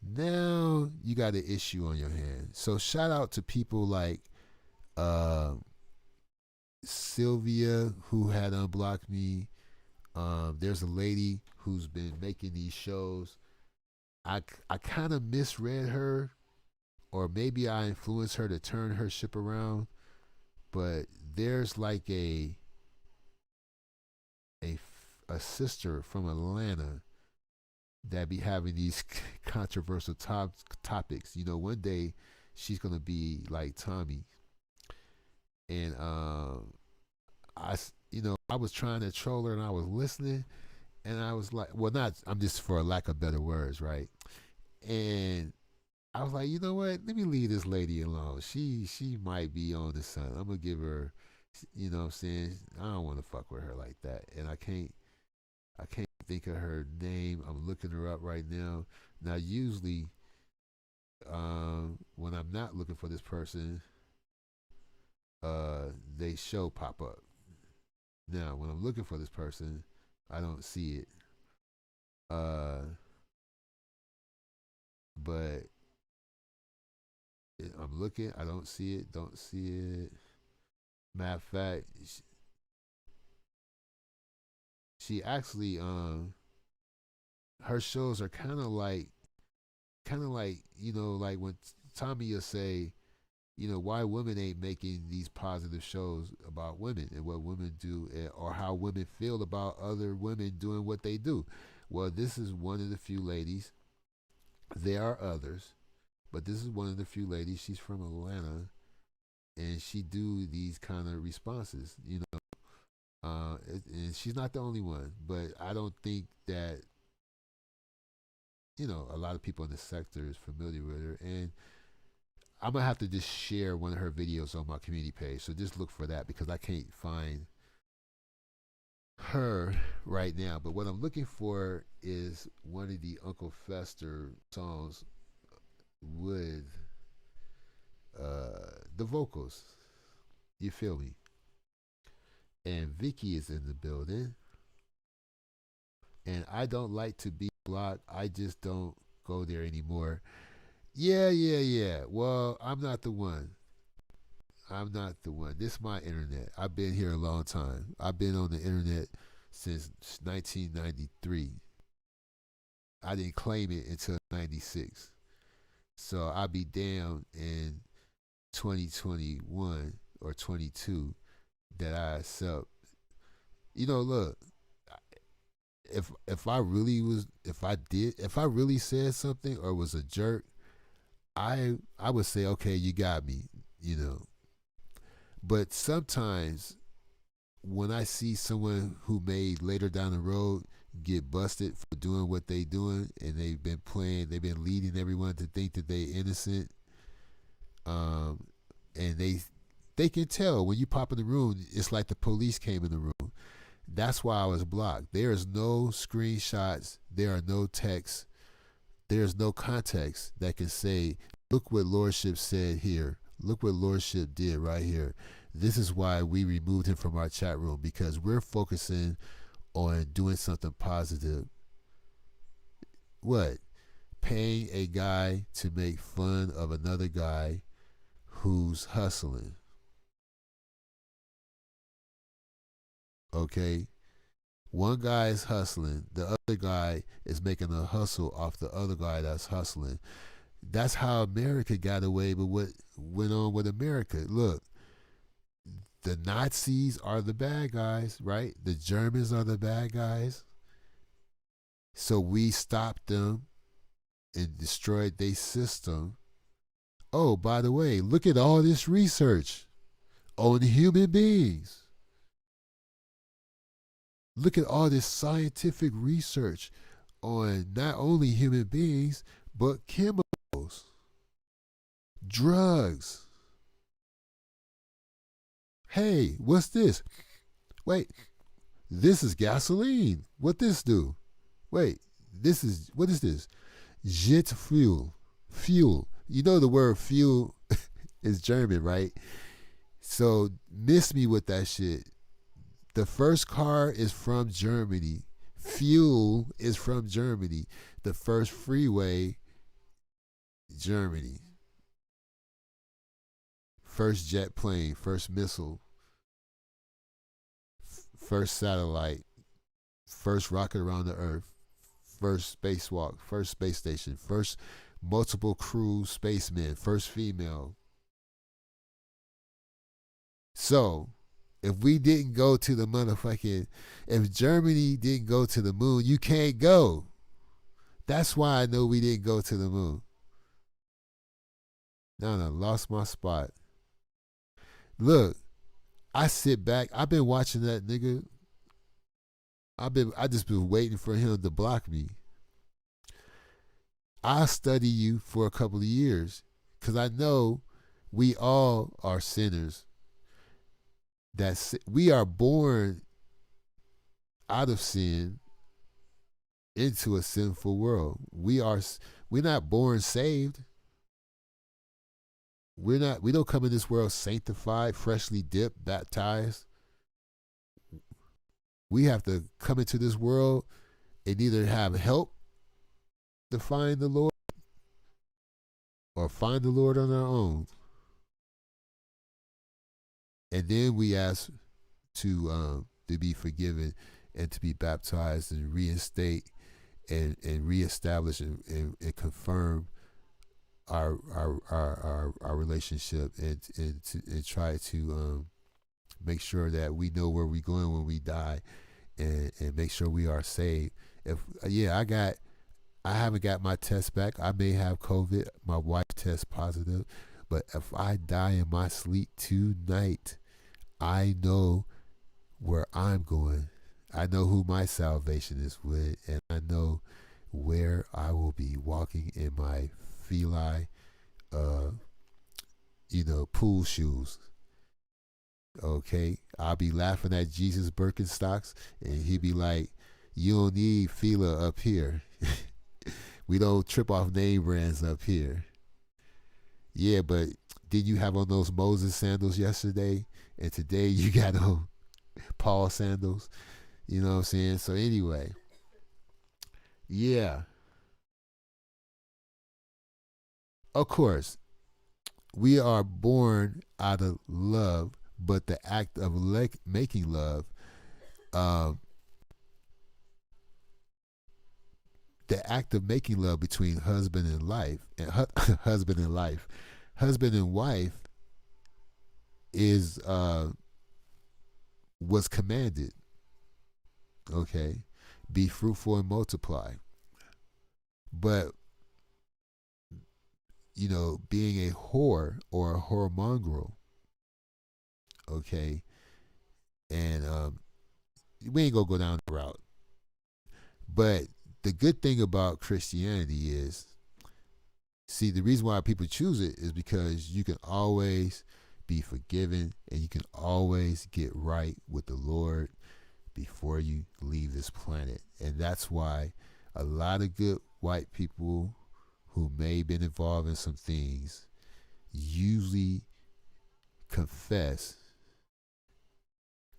now you got an issue on your hands. So shout out to people like Sylvia, who had unblocked me. There's a lady who's been making these shows. I kind of misread her, or maybe I influenced her to turn her ship around. But there's like a sister from Atlanta that be having these controversial topics. One day she's gonna be like Tommy, and I was trying to troll her and I was listening, and I was like, well, not I'm just for lack of better words, right? And I was like, you know what? Let me leave this lady alone. She might be on the sun. I'm gonna give her, what I'm saying? I don't want to fuck with her like that, and I can't think of her name. I'm looking her up right now. Now, usually, when I'm not looking for this person, they show pop up. Now, when I'm looking for this person, I don't see it. But I'm looking. I don't see it. Don't see it. Matter of fact, she actually her shows are kind of like like when Tommy will say, why women ain't making these positive shows about women and what women do, or how women feel about other women doing what they do. Well, this is one of the few ladies. There are others, but this is one of the few ladies. She's from Atlanta, and she do these kind of responses. And she's not the only one, but I don't think that a lot of people in the sector is familiar with her. And I'm gonna have to just share one of her videos on my community page. So just look for that because I can't find her right now. But what I'm looking for is one of the Uncle Fester songs with the vocals. You feel me? And Vicky is in the building. And I don't like to be blocked. I just don't go there anymore. Yeah. Well, I'm not the one. I'm not the one. This is my internet. I've been here a long time. I've been on the internet since 1993. I didn't claim it until 96. So I'll be damned in 2021 or 22 that I accept. Look, if I really was, if I really said something or was a jerk, I would say, okay, you got me. But sometimes when I see someone who may later down the road get busted for doing what they doing, and they've been leading everyone to think that they innocent, and they can tell when you pop in the room, it's like the police came in the room. That's why I was blocked. There is no screenshots. There are no texts. There's no context that can say, look what Lordship said here. Look what Lordship did right here. This is why we removed him from our chat room, because we're focusing on doing something positive. What? Paying a guy to make fun of another guy who's hustling. Okay? One guy is hustling. The other guy is making a hustle off the other guy that's hustling. That's how America got away with what went on with America. Look, the Nazis are the bad guys, right? The Germans are the bad guys. So we stopped them and destroyed their system. Oh, by the way, look at all this research on human beings. Look at all this scientific research on not only human beings, but chemicals, drugs. Hey, what's this? Wait, this is gasoline. What this do? Wait, what is this? Jet fuel. Fuel. You know the word fuel is German, right? So miss me with that shit. The first car is from Germany. Fuel is from Germany. The first freeway, Germany. First jet plane, first missile, first satellite, first rocket around the earth, first spacewalk, first space station, first multiple crew spacemen, first female. So, if we didn't go to the if Germany didn't go to the moon, you can't go. That's why I know we didn't go to the moon. No, lost my spot. Look, I sit back. I've been watching that nigga. I just been waiting for him to block me. I'll study you for a couple of years, because I know we all are sinners. We are born out of sin into a sinful world. We're not born saved. We don't come in this world sanctified, freshly dipped, baptized. We have to come into this world and either have help to find the Lord or find the Lord on our own. And then we ask to be forgiven and to be baptized and reinstate and reestablish and confirm our relationship and try to make sure that we know where we're going when we die, and make sure we are saved. I haven't got my test back. I may have COVID. My wife tests positive. But if I die in my sleep tonight, I know where I'm going. I know who my salvation is with, and I know where I will be walking in my Feli, pool shoes. Okay, I'll be laughing at Jesus Birkenstocks, and he'll be like, "You don't need Fila up here. We don't trip off name brands up here." Yeah, but Did you have on those Moses sandals yesterday, and today you got on Paul sandals? You know what I'm saying? So anyway, yeah, of course, we are born out of love, but the act of making love, um, the act of making love between husband and life, and husband and life, husband and wife is was commanded. Okay, be fruitful and multiply. But being a whore or a whoremongrel, okay, and we ain't gonna go down the route. But the good thing about Christianity is, see, the reason why people choose it is because you can always be forgiven and you can always get right with the Lord before you leave this planet. And that's why a lot of good white people who may have been involved in some things usually confess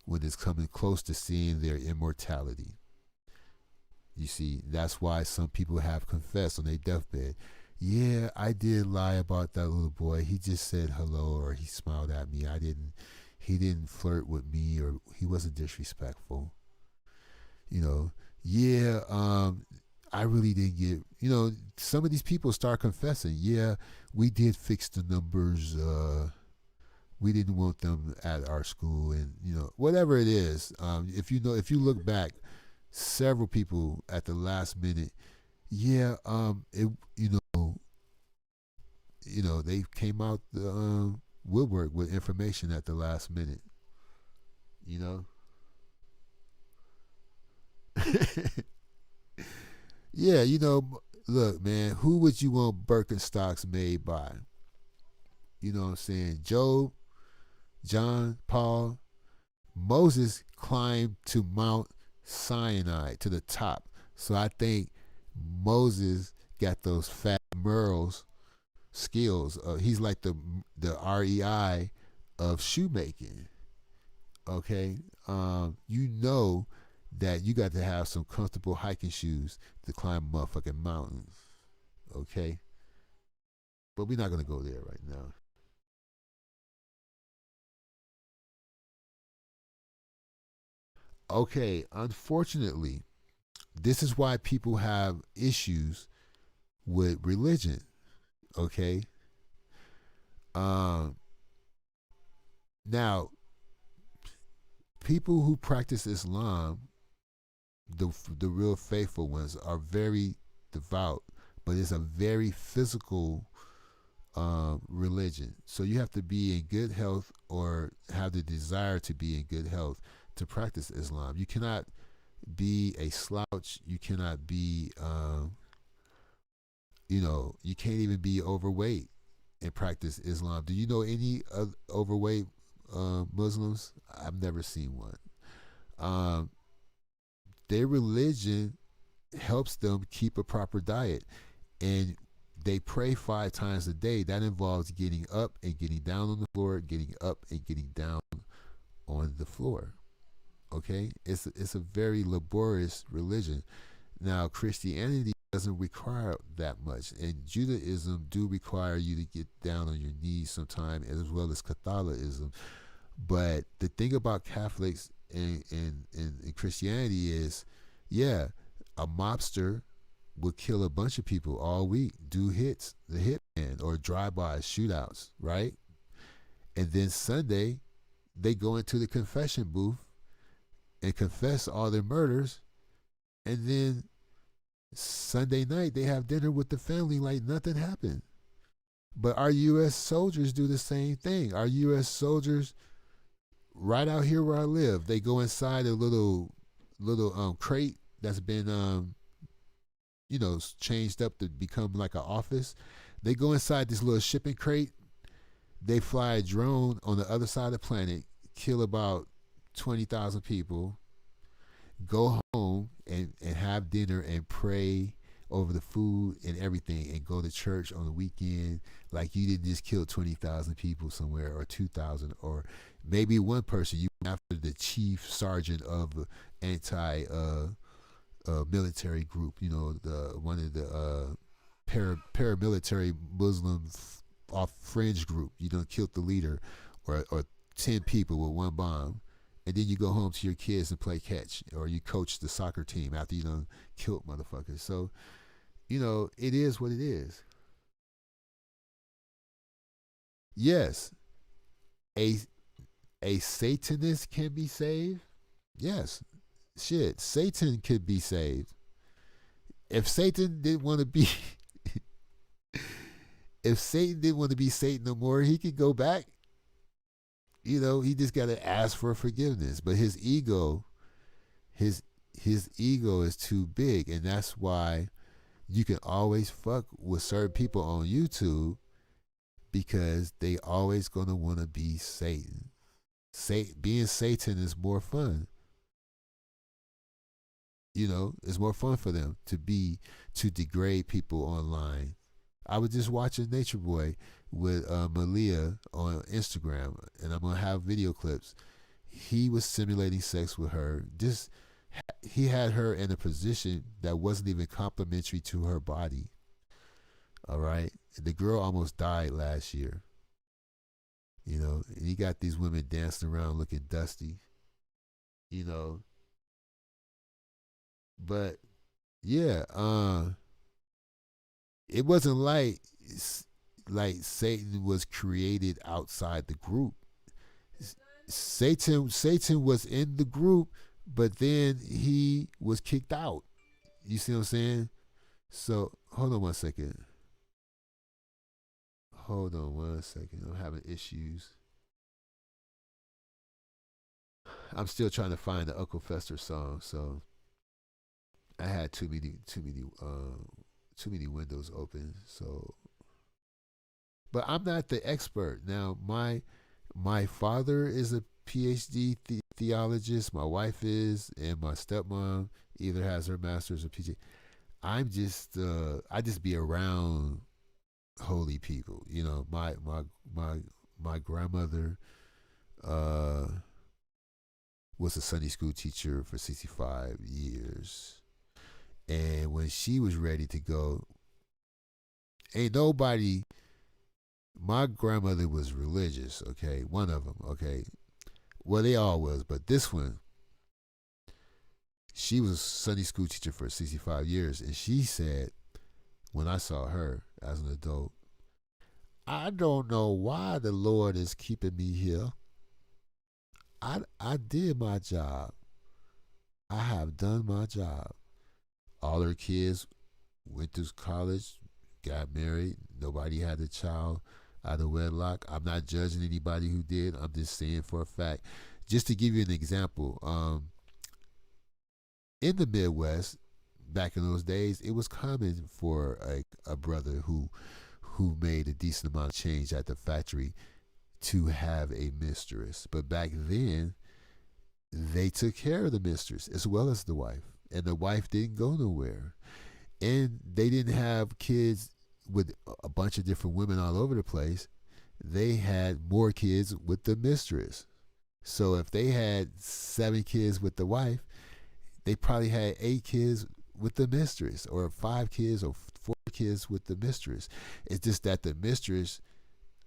when it's coming close to seeing their immortality. You see, that's why some people have confessed on their deathbed. Yeah, I did lie about that little boy. He just said hello or he smiled at me. He didn't flirt with me or he wasn't disrespectful. Yeah, I really didn't get, some of these people start confessing. Yeah, we did fix the numbers. We didn't want them at our school, and whatever it is. If you look back, several people at the last minute, yeah, they came out the woodwork with information at the last minute. Yeah, look, man, who would you want Birkenstocks made by? You know what I'm saying? Job, John, Paul, Moses climbed to Mount Sinai, to the top. So I think Moses got those fat Merle's skills. He's like the REI of shoemaking. Okay, that you got to have some comfortable hiking shoes to climb motherfucking mountains. Okay, but we're not gonna go there right now. Okay, unfortunately, this is why people have issues with religion. Okay. Now, people who practice Islam, the real faithful ones, are very devout, but it's a very physical religion. So you have to be in good health or have the desire to be in good health to practice Islam. You cannot be a slouch. You cannot be, you can't even be overweight and practice Islam. Do you know any overweight Muslims? I've never seen one. Their religion helps them keep a proper diet, and they pray 5 times a day. That involves getting up and getting down on the floor, getting up and getting down on the floor. Okay, it's a very laborious religion. Now, Christianity doesn't require that much, and Judaism do require you to get down on your knees sometime, as well as Catholicism. But the thing about Catholics and Christianity is, yeah, a mobster would kill a bunch of people all week, do hits, the hitman, or drive-by shootouts, right? And then Sunday, they go into the confession booth and confess all their murders, and then Sunday night they have dinner with the family like nothing happened. But our U.S. soldiers do the same thing. Our U.S. soldiers, right out here where I live, they go inside a little crate that's been changed up to become like an office. They go inside this little shipping crate. They fly a drone on the other side of the planet, kill about 20,000 people, go home and have dinner and pray over the food and everything and go to church on the weekend like you didn't just kill 20,000 people somewhere or 2,000 or maybe one person. You after the chief sergeant of the anti military group, you know, the one of the paramilitary Muslim off fringe group. You done killed the leader or 10 people with one bomb. And then you go home to your kids and play catch, or you coach the soccer team after you done killed motherfuckers. So, you know, it is what it is. Yes, a Satanist can be saved. Yes, shit, Satan could be saved. If Satan didn't want to be, if Satan didn't want to be Satan no more, he could go back. You know, he just got to ask for forgiveness. But his ego is too big, and that's why you can always fuck with certain people on YouTube because they always gonna want to be Satan. Being Satan is more fun. You know, it's more fun for them to degrade people online. I was just watching Nature Boy with Malia on Instagram, and I'm gonna have video clips. He was simulating sex with her. He had her in a position that wasn't even complimentary to her body. All right, the girl almost died last year. You know, and he got these women dancing around looking dusty. You know, but yeah, it wasn't like Satan was created outside the group. Satan was in the group, but then he was kicked out. You see what I'm saying? So hold on one second. I'm having issues. I'm still trying to find the Uncle Fester song, so I had too many windows open. So, but I'm not the expert. Now, my father is a PhD theologist. My wife is, and my stepmom either has her master's or PhD. I just be around holy people. You know, my grandmother was a Sunday school teacher for 65 years. And when she was ready to go, ain't nobody, my grandmother was religious, okay? One of them, okay? Well, they all was, but this one, she was a Sunday school teacher for 65 years. And she said, when I saw her as an adult, I don't know why the Lord is keeping me here. I did my job. I have done my job. All her kids went to college, got married. Nobody had a child out of wedlock. I'm not judging anybody who did. I'm just saying for a fact. Just to give you an example, in the Midwest, back in those days, it was common for a brother who made a decent amount of change at the factory to have a mistress. But back then, they took care of the mistress as well as the wife. And the wife didn't go nowhere. And they didn't have kids with a bunch of different women all over the place. They had more kids with the mistress. So if they had 7 kids with the wife, they probably had 8 kids with the mistress, or 5 kids or 4 kids with the mistress. It's just that the mistress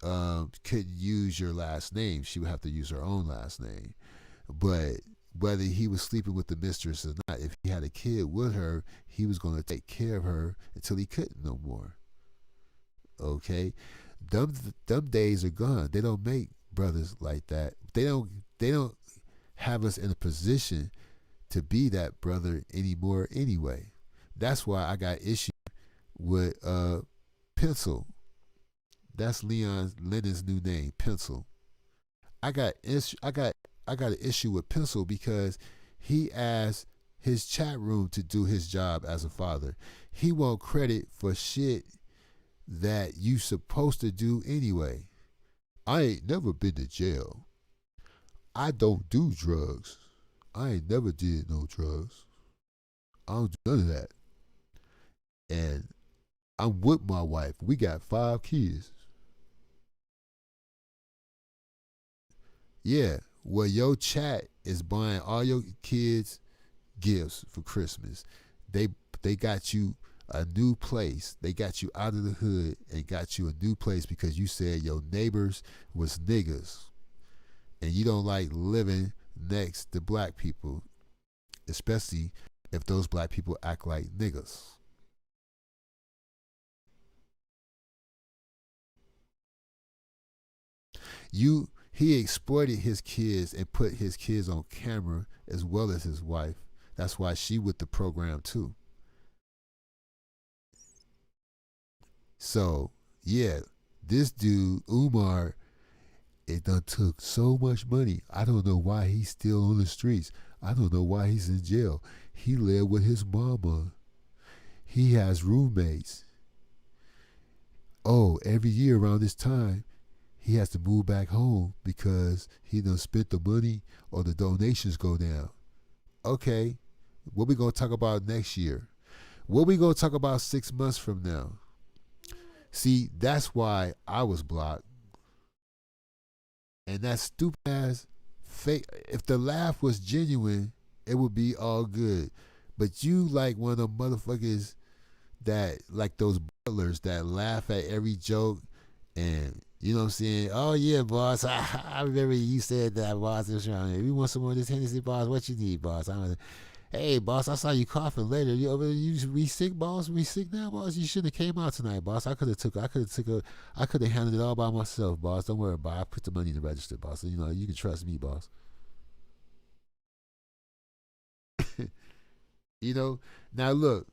couldn't use your last name. She would have to use her own last name. But whether he was sleeping with the mistress or not, if he had a kid with her, he was going to take care of her until he couldn't no more. Okay, them days are gone. They don't make brothers like that. They don't have us in a position to be that brother anymore. Anyway, that's why I got issue with Pencil. That's Lennon's new name, Pencil. I got an issue with Pencil because he asked his chat room to do his job as a father. He won't credit for shit that you supposed to do anyway. I ain't never been to jail. I don't do drugs. I ain't never did no drugs. I don't do none of that. and I'm with my wife. We got 5 kids. Yeah, well, your chat is buying all your kids gifts for Christmas. They they got you a new place. They got you out of the hood and got you a new place because you said your neighbors was niggas and you don't like living next to black people, especially if those black people act like niggas. He exploited his kids and put his kids on camera as well as his wife. That's why she with the program too. So yeah, this dude Umar, it done took so much money. I don't know why he's still on the streets. I don't know why he's in jail. He lived with his mama. He has roommates. Oh, every year around this time, he has to move back home because he done spent the money or the donations go down. Okay, what we gonna talk about next year? What we gonna talk about 6 months from now? See, that's why I was blocked. And that stupid ass fake. If the laugh was genuine, it would be all good. But you like one of them motherfuckers that like those butlers that laugh at every joke and you know what I'm saying? Oh yeah, boss. I remember you said that, boss. We want some more of this Hennessy, boss. What you need, boss? Hey, boss. I saw you coughing later. We sick, boss. We sick now, boss. You shouldn't have came out tonight, boss. I could have handled it all by myself, boss. Don't worry about it. I put the money in the register, boss. So, you can trust me, boss. Now look,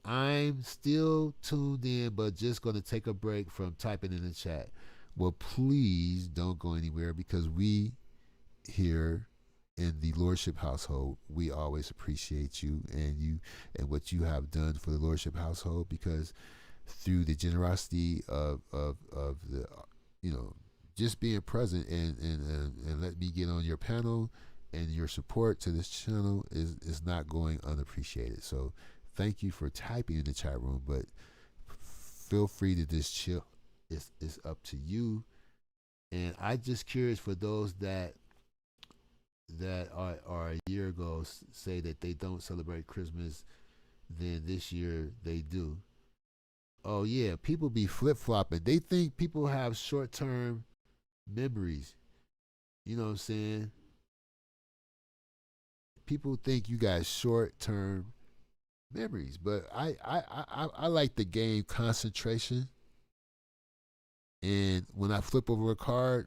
I'm still tuned in, but just going to take a break from typing in the chat. Well, please don't go anywhere because we here in the Lordship household, we always appreciate you and what you have done for the Lordship household because through the generosity of the just being present and let me get on your panel and your support to this channel is not going unappreciated. So thank you for typing in the chat room, but feel free to just chill. It's up to you. And I just curious for those that are a year ago say that they don't celebrate Christmas, then this year they do. Oh yeah, people be flip flopping. They think people have short term memories. You know what I'm saying? People think you got short term memories, but I like the game concentration. And when I flip over a card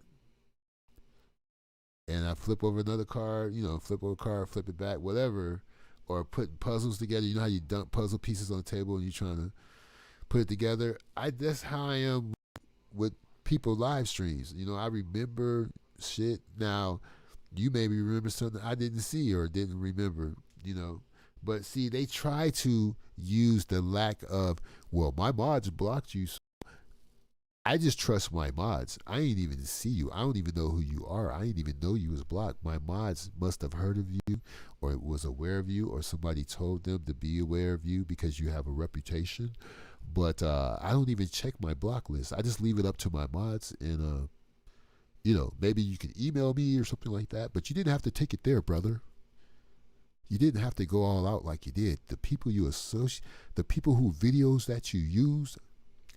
and I flip over another card, flip over a card, flip it back, whatever, or putting puzzles together. You know how you dump puzzle pieces on the table and you're trying to put it together? That's how I am with people live streams. I remember shit. Now, you maybe remember something I didn't see or didn't remember, But see, they try to use the lack of, well, my mods blocked you. So I just trust my mods. I ain't even see you. I don't even know who you are. I didn't even know you was blocked. My mods must have heard of you or was aware of you or somebody told them to be aware of you because you have a reputation. But I don't even check my block list. I just leave it up to my mods and, maybe you can email me or something like that. But you didn't have to take it there, brother. You didn't have to go all out like you did. The people you associate, the people who videos that you use,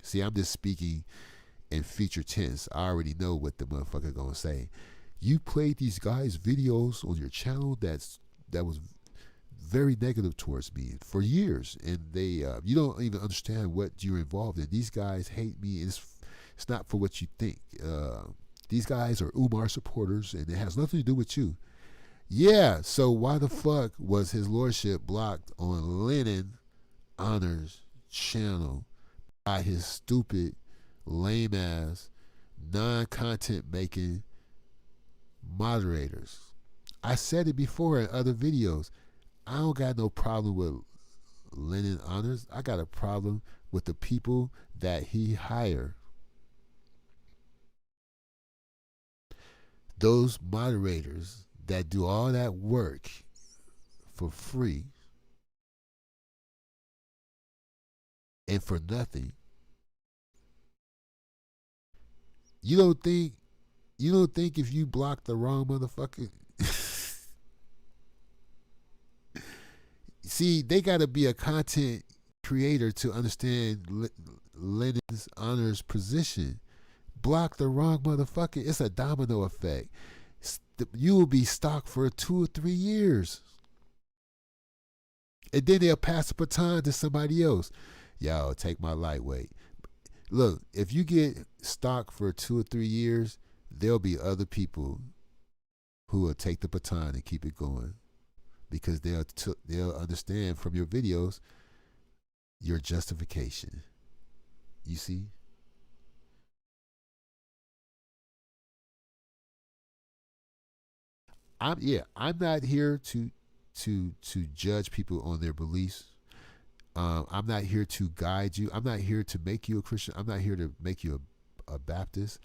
see, I'm just speaking in future tense. I already know what the motherfucker gonna say. You played these guys' videos on your channel that was very negative towards me for years, and they you don't even understand what you're involved in. These guys hate me. It's not for what you think. These guys are Umar supporters, and it has nothing to do with you. Yeah, so why the fuck was his lordship blocked on Lennon Honors channel by his stupid, lame ass, non-content making moderators? I said it before in other videos. I don't got no problem with Lennon Honors. I got a problem with the people that he hired. Those moderators that do all that work for free and for nothing. You don't think if you block the wrong motherfucker. See, they got to be a content creator to understand Lenin's honors position. Block the wrong motherfucker. It's a domino effect. You will be stocked for 2 or 3 years. And then they'll pass the baton to somebody else. Yo, take my lightweight. Look, if you get stocked for 2 or 3 years, there'll be other people who will take the baton and keep it going, because they'll understand from your videos your justification. You see? I'm not here to judge people on their beliefs. I'm not here to guide you. I'm not here to make you a Christian. I'm not here to make you a Baptist.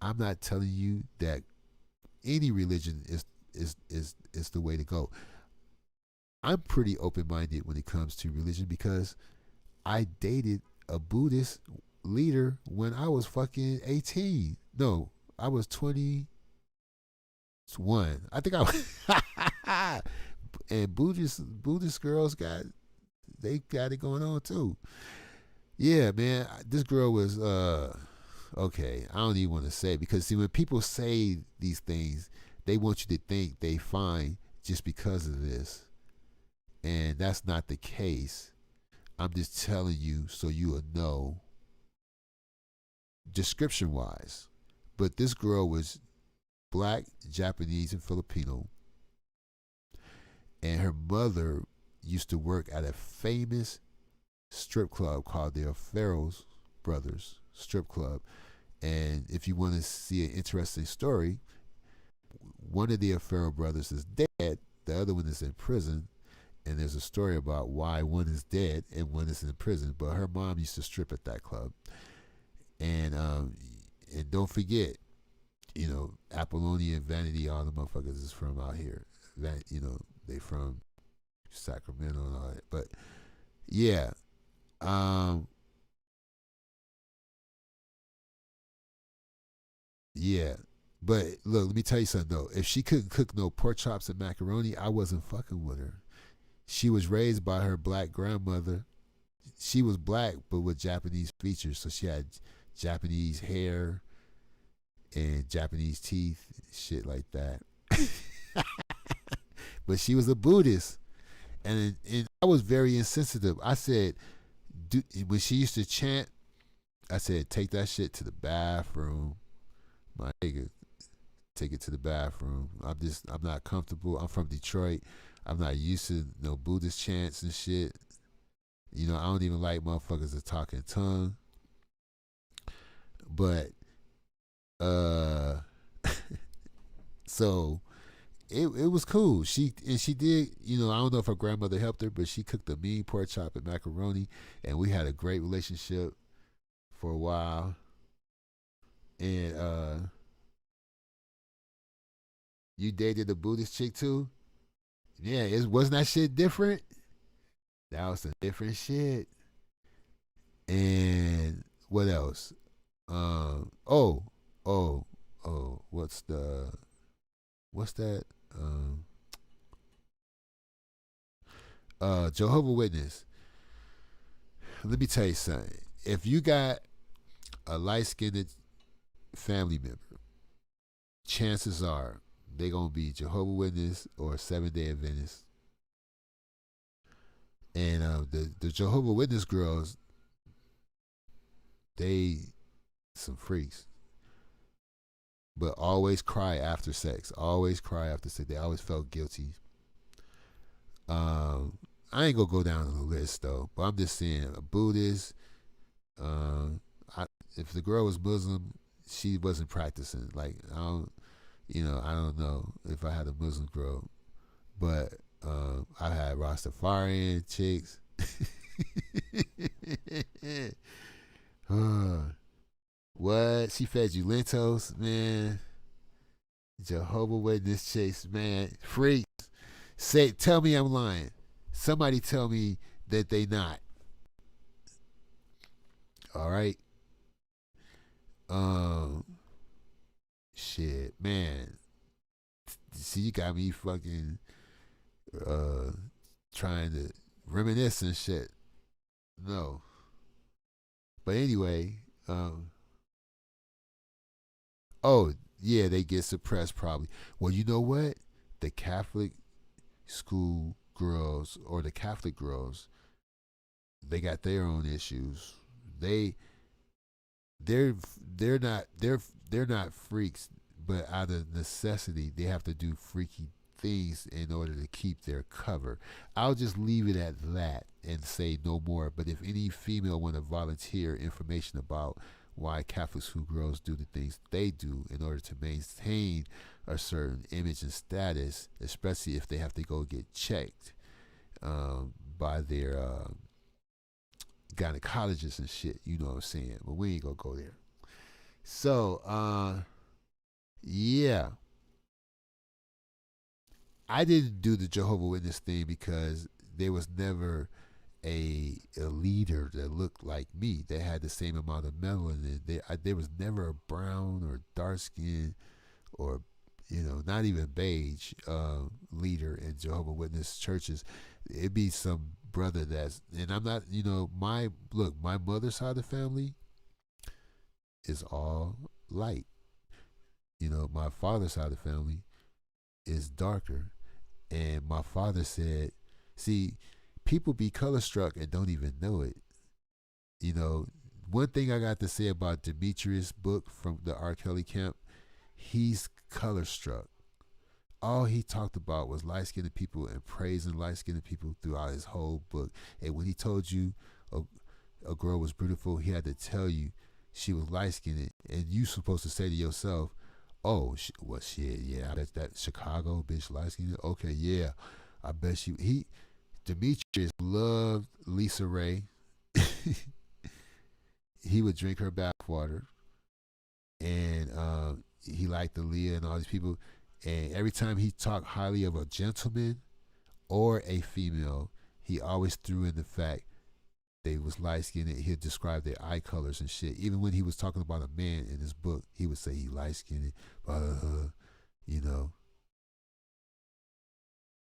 I'm not telling you that any religion is the way to go. I'm pretty open-minded when it comes to religion, because I dated a Buddhist leader when I was fucking 18. No, I was 21. I think I was. And Buddhist girls got it going on too. Yeah, man. This girl was okay. I don't even want to say, because see, when people say these things, they want you to think they fine just because of this, and that's not the case. I'm just telling you so you will know description wise. But this girl was black, Japanese, and Filipino, and her mother used to work at a famous strip club called the O'Farrell's Brothers Strip Club. And if you want to see an interesting story, one of the O'Farrell brothers is dead, the other one is in prison, and there's a story about why one is dead and one is in prison. But her mom used to strip at that club. And don't forget, Apollonia and Vanity, all the motherfuckers is from out here. They from Sacramento and all that. But yeah. Yeah. But look, let me tell you something though. If she couldn't cook no pork chops and macaroni, I wasn't fucking with her. She was raised by her black grandmother. She was black but with Japanese features. So she had Japanese hair and Japanese teeth, shit like that. But she was a Buddhist. And I was very insensitive. I said, when she used to chant, I said, take that shit to the bathroom. My nigga, take it to the bathroom. I'm not comfortable. I'm from Detroit. I'm not used to no Buddhist chants and shit. I don't even like motherfuckers that talk in tongue. But, so it was cool. She did, I don't know if her grandmother helped her, but she cooked a mean pork chop and macaroni, and we had a great relationship for a while. And you dated a Buddhist chick too? Yeah, wasn't that shit different? That was some different shit. And what else? What's that? Jehovah's Witness. Let me tell you something. If you got a light-skinned family member, chances are they're going to be Jehovah's Witness or Seventh-day Adventist. And the Jehovah's Witness girls, they some freaks. But always cry after sex. Always cry after sex. They always felt guilty. I ain't going to go down on the list, though. But I'm just saying, a Buddhist, if the girl was Muslim, she wasn't practicing. Like, I don't know if I had a Muslim girl. But I had Rastafarian chicks. What? She fed you lentils, man. Jehovah's Witness chicks, man. Freaks. Tell me I'm lying. Somebody tell me that they not. All right. Um, shit, man. See, you got me fucking uh trying to reminisce and shit. No, but anyway, oh yeah, they get suppressed probably. Well, you know what? The Catholic school girls or the Catholic girls, they got their own issues. They they're they're not they're not freaks, but out of necessity, they have to do freaky things in order to keep their cover. I'll just leave it at that and say no more. But if any female want to volunteer information about why Catholic schoolgirls do the things they do in order to maintain a certain image and status, especially if they have to go get checked by their gynecologists and shit, you know what I'm saying? But we ain't gonna go there. So, yeah, I didn't do the Jehovah Witness thing because there was never a leader that looked like me that had the same amount of melanin. There was never a brown or dark skin or not even beige leader in Jehovah Witness churches. It'd be some brother and I'm not, my mother's side of the family is all light. My father's side of the family is darker. And my father said, see, people be color struck and don't even know it. One thing I got to say about Demetrius' book from the R. Kelly camp, he's color struck. All he talked about was light skinned people and praising light skinned people throughout his whole book. And when he told you a girl was beautiful, he had to tell you she was light skinned. And you supposed to say to yourself, oh, well, shit, yeah, I bet that Chicago bitch light skinned. Okay, yeah, I bet Demetrius loved Lisa Ray. He would drink her bathwater. And he liked Aaliyah and all these people. And every time he talked highly of a gentleman or a female, he always threw in the fact they was light skinned. He'd describe their eye colors and shit. Even when he was talking about a man in his book, he would say he light skinned. You know.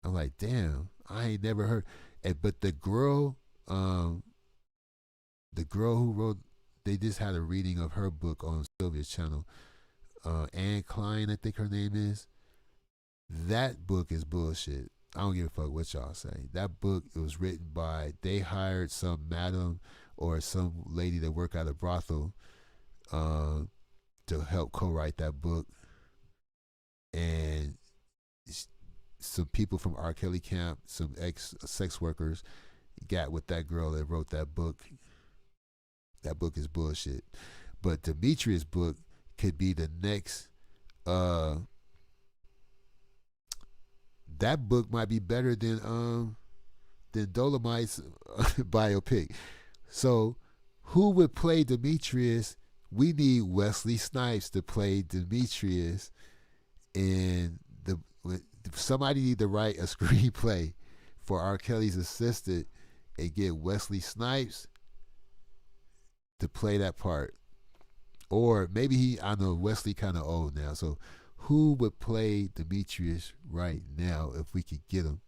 I'm like, damn, I ain't never heard. But the girl who wrote, they just had a reading of her book on Sylvia's channel. Anne Klein, I think her name is. That book is bullshit. I don't give a fuck what y'all say. That book, it was written by, they hired some madam or some lady that worked at a brothel to help co-write that book. And some people from R. Kelly camp, some ex-sex workers got with that girl that wrote that book. That book is bullshit. But Demetrius' book could be the next that book might be better than Dolomite's biopic. So who would play Demetrius? We need Wesley Snipes to play Demetrius, and somebody need to write a screenplay for R. Kelly's assistant and get Wesley Snipes to play that part. Or maybe I know Wesley kind of old now, so who would play Demetrius right now if we could get him?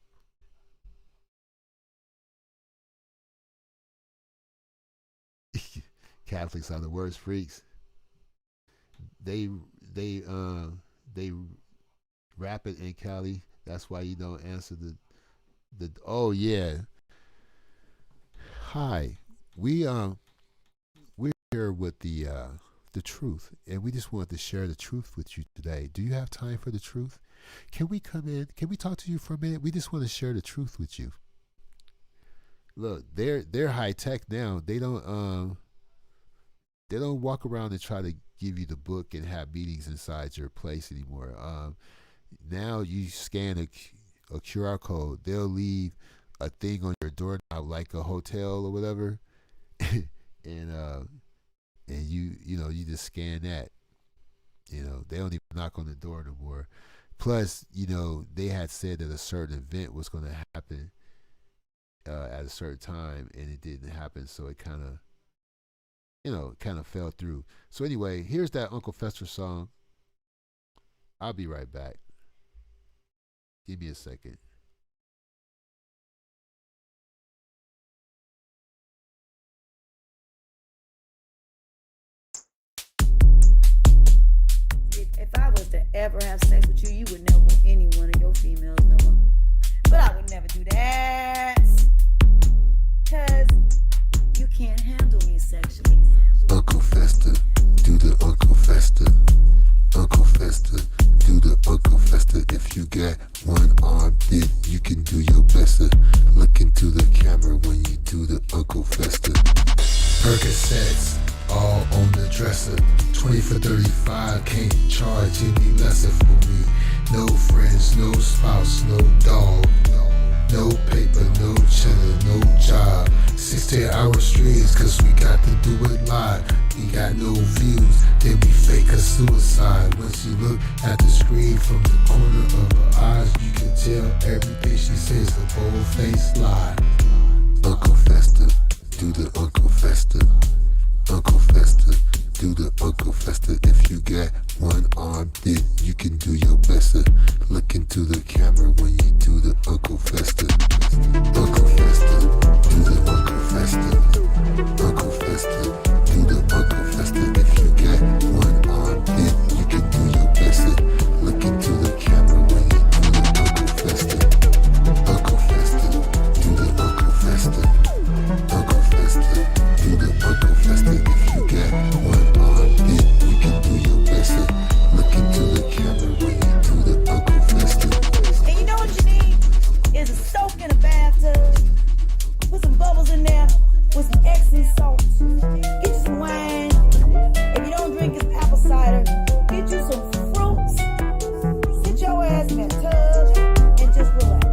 Catholics are the worst freaks. They rap it in Cali. That's why you don't answer the. Oh yeah. Hi, we're here with the truth, and we just want to share the truth with you today. Do you have time for the truth? Can we come in? Can we talk to you for a minute? We just want to share the truth with you. Look, they're high tech now. They don't walk around and try to give you the book and have meetings inside your place anymore. Now you scan a QR code, they'll leave a thing on your doorknob like a hotel or whatever, and you just scan that. They don't even knock on the door no more. Plus, they had said that a certain event was going to happen at a certain time, and it didn't happen. So it kind of kind of fell through. So anyway, here's that Uncle Fester song. I'll be right back. Give me a second. If I was to ever have sex with you, you would never want any one of your females no more. But I would never do that. Cause you can't handle me sexually. Uncle Fester, do the Uncle Fester. Uncle Fester, do the Uncle Fester. If you got one arm, then you can do your best. Look into the camera when you do the Uncle Fester. Percocets, all on the dresser. 20 for 35, can't charge any lesser for me. No friends, no spouse, no dog. No paper, no cheddar, no job. 16-hour streams, cause we got to do it live. We got no views, then we fake a suicide. Once you look at the screen from the corner of her eyes, you can tell everything she says a bold-faced lie. Uncle Fester, do the Uncle Fester. Uncle Fester, do the Uncle Fester. If you got one arm, then you can do your best. Look into the camera when you do the Uncle Fester. Uncle Fester, do the Uncle Fester. Uncle Fester, do the Uncle Fester. If you got one arm, then you can do your best. Look into the camera when you do the Uncle Fester. Uncle Fester, do the Uncle Fester. Uncle Fester, do the Uncle Fester. If you got one arm, then you can do your best. Look into the camera when you do the Uncle Fester. And you know what you need? Is a soak in a bathtub. Put some bubbles in there with some Epsom salt. Get you some wine. If you don't drink, it's apple cider. Get you some fruits. Sit your ass in that tub and just relax.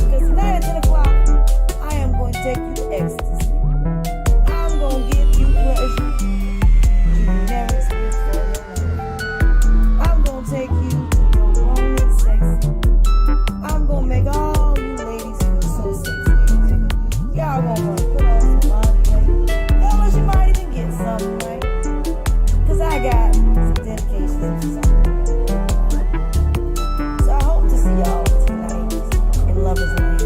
Because tonight at 10 o'clock, I am going to take you to ecstasy. I'm going to give you pleasure you never experienced before. I'm going to take you to your lonely sex. I'm going to make all you ladies feel so sexy. Y'all gonna want to put on some money. Unless you might even get something, right? Cause I got some dedications or something. So I hope to see y'all tonight in Lover's Lane.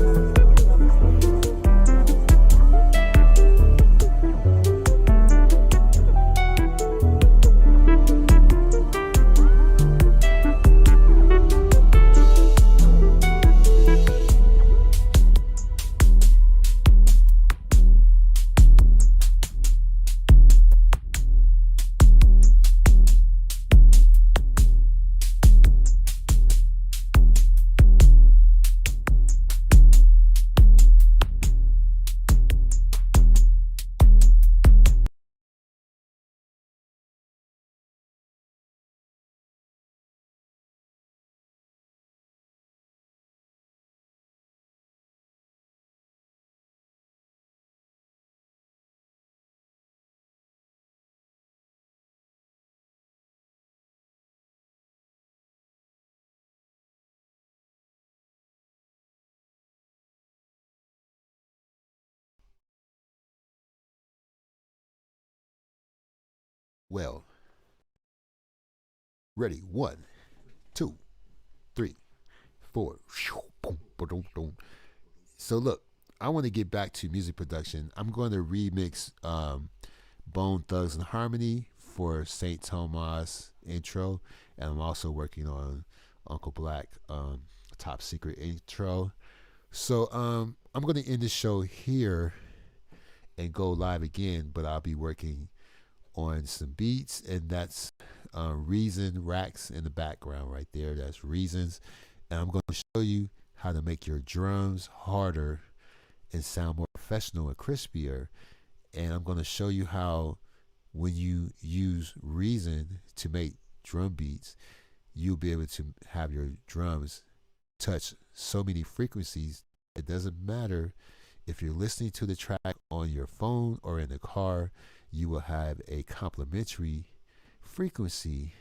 Well, ready. 1, 2, 3, 4. So look, I want to get back to music production. I'm going to remix Bone Thugs and Harmony for St. Thomas intro, and I'm also working on Uncle Black Top Secret intro. So I'm going to end the show here and go live again, but I'll be working on some beats, and that's Reason Racks in the background right there. That's Reasons, and I'm going to show you how to make your drums harder and sound more professional and crispier. And I'm going to show you how when you use Reason to make drum beats, you'll be able to have your drums touch so many frequencies. It doesn't matter if you're listening to the track on your phone or in the car, you will have a complementary frequency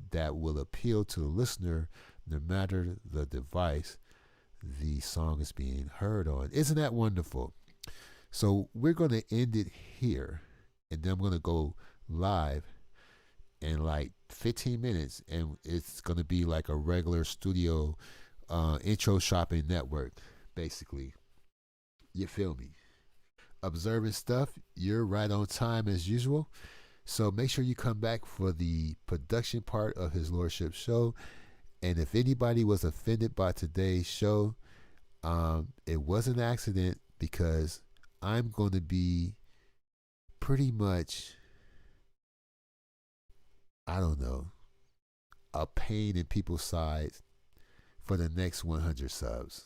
that will appeal to the listener no matter the device the song is being heard on. Isn't that wonderful? So we're going to end it here. and then I'm going to go live in like 15 minutes, and it's going to be like a regular studio intro shopping network, basically. You feel me? Observing stuff, you're right on time as usual. So make sure you come back for the production part of His Lordship show. And if anybody was offended by today's show, it was an accident, because I'm going to be pretty much, I don't know, a pain in people's sides for the next 100 subs.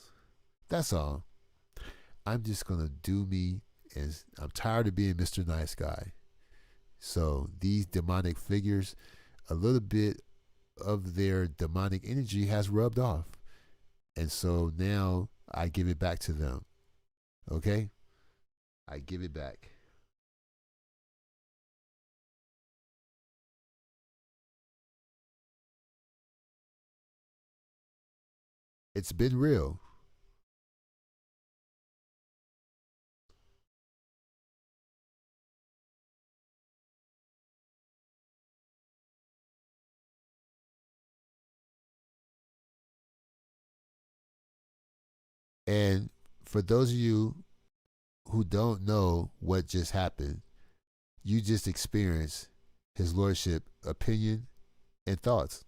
That's all. I'm just going to do me, and I'm tired of being Mr. Nice Guy. So these demonic figures, a little bit of their demonic energy has rubbed off. And so now I give it back to them. Okay? I give it back. It's been real. And for those of you who don't know what just happened, you just experienced His Lordship opinion and thoughts.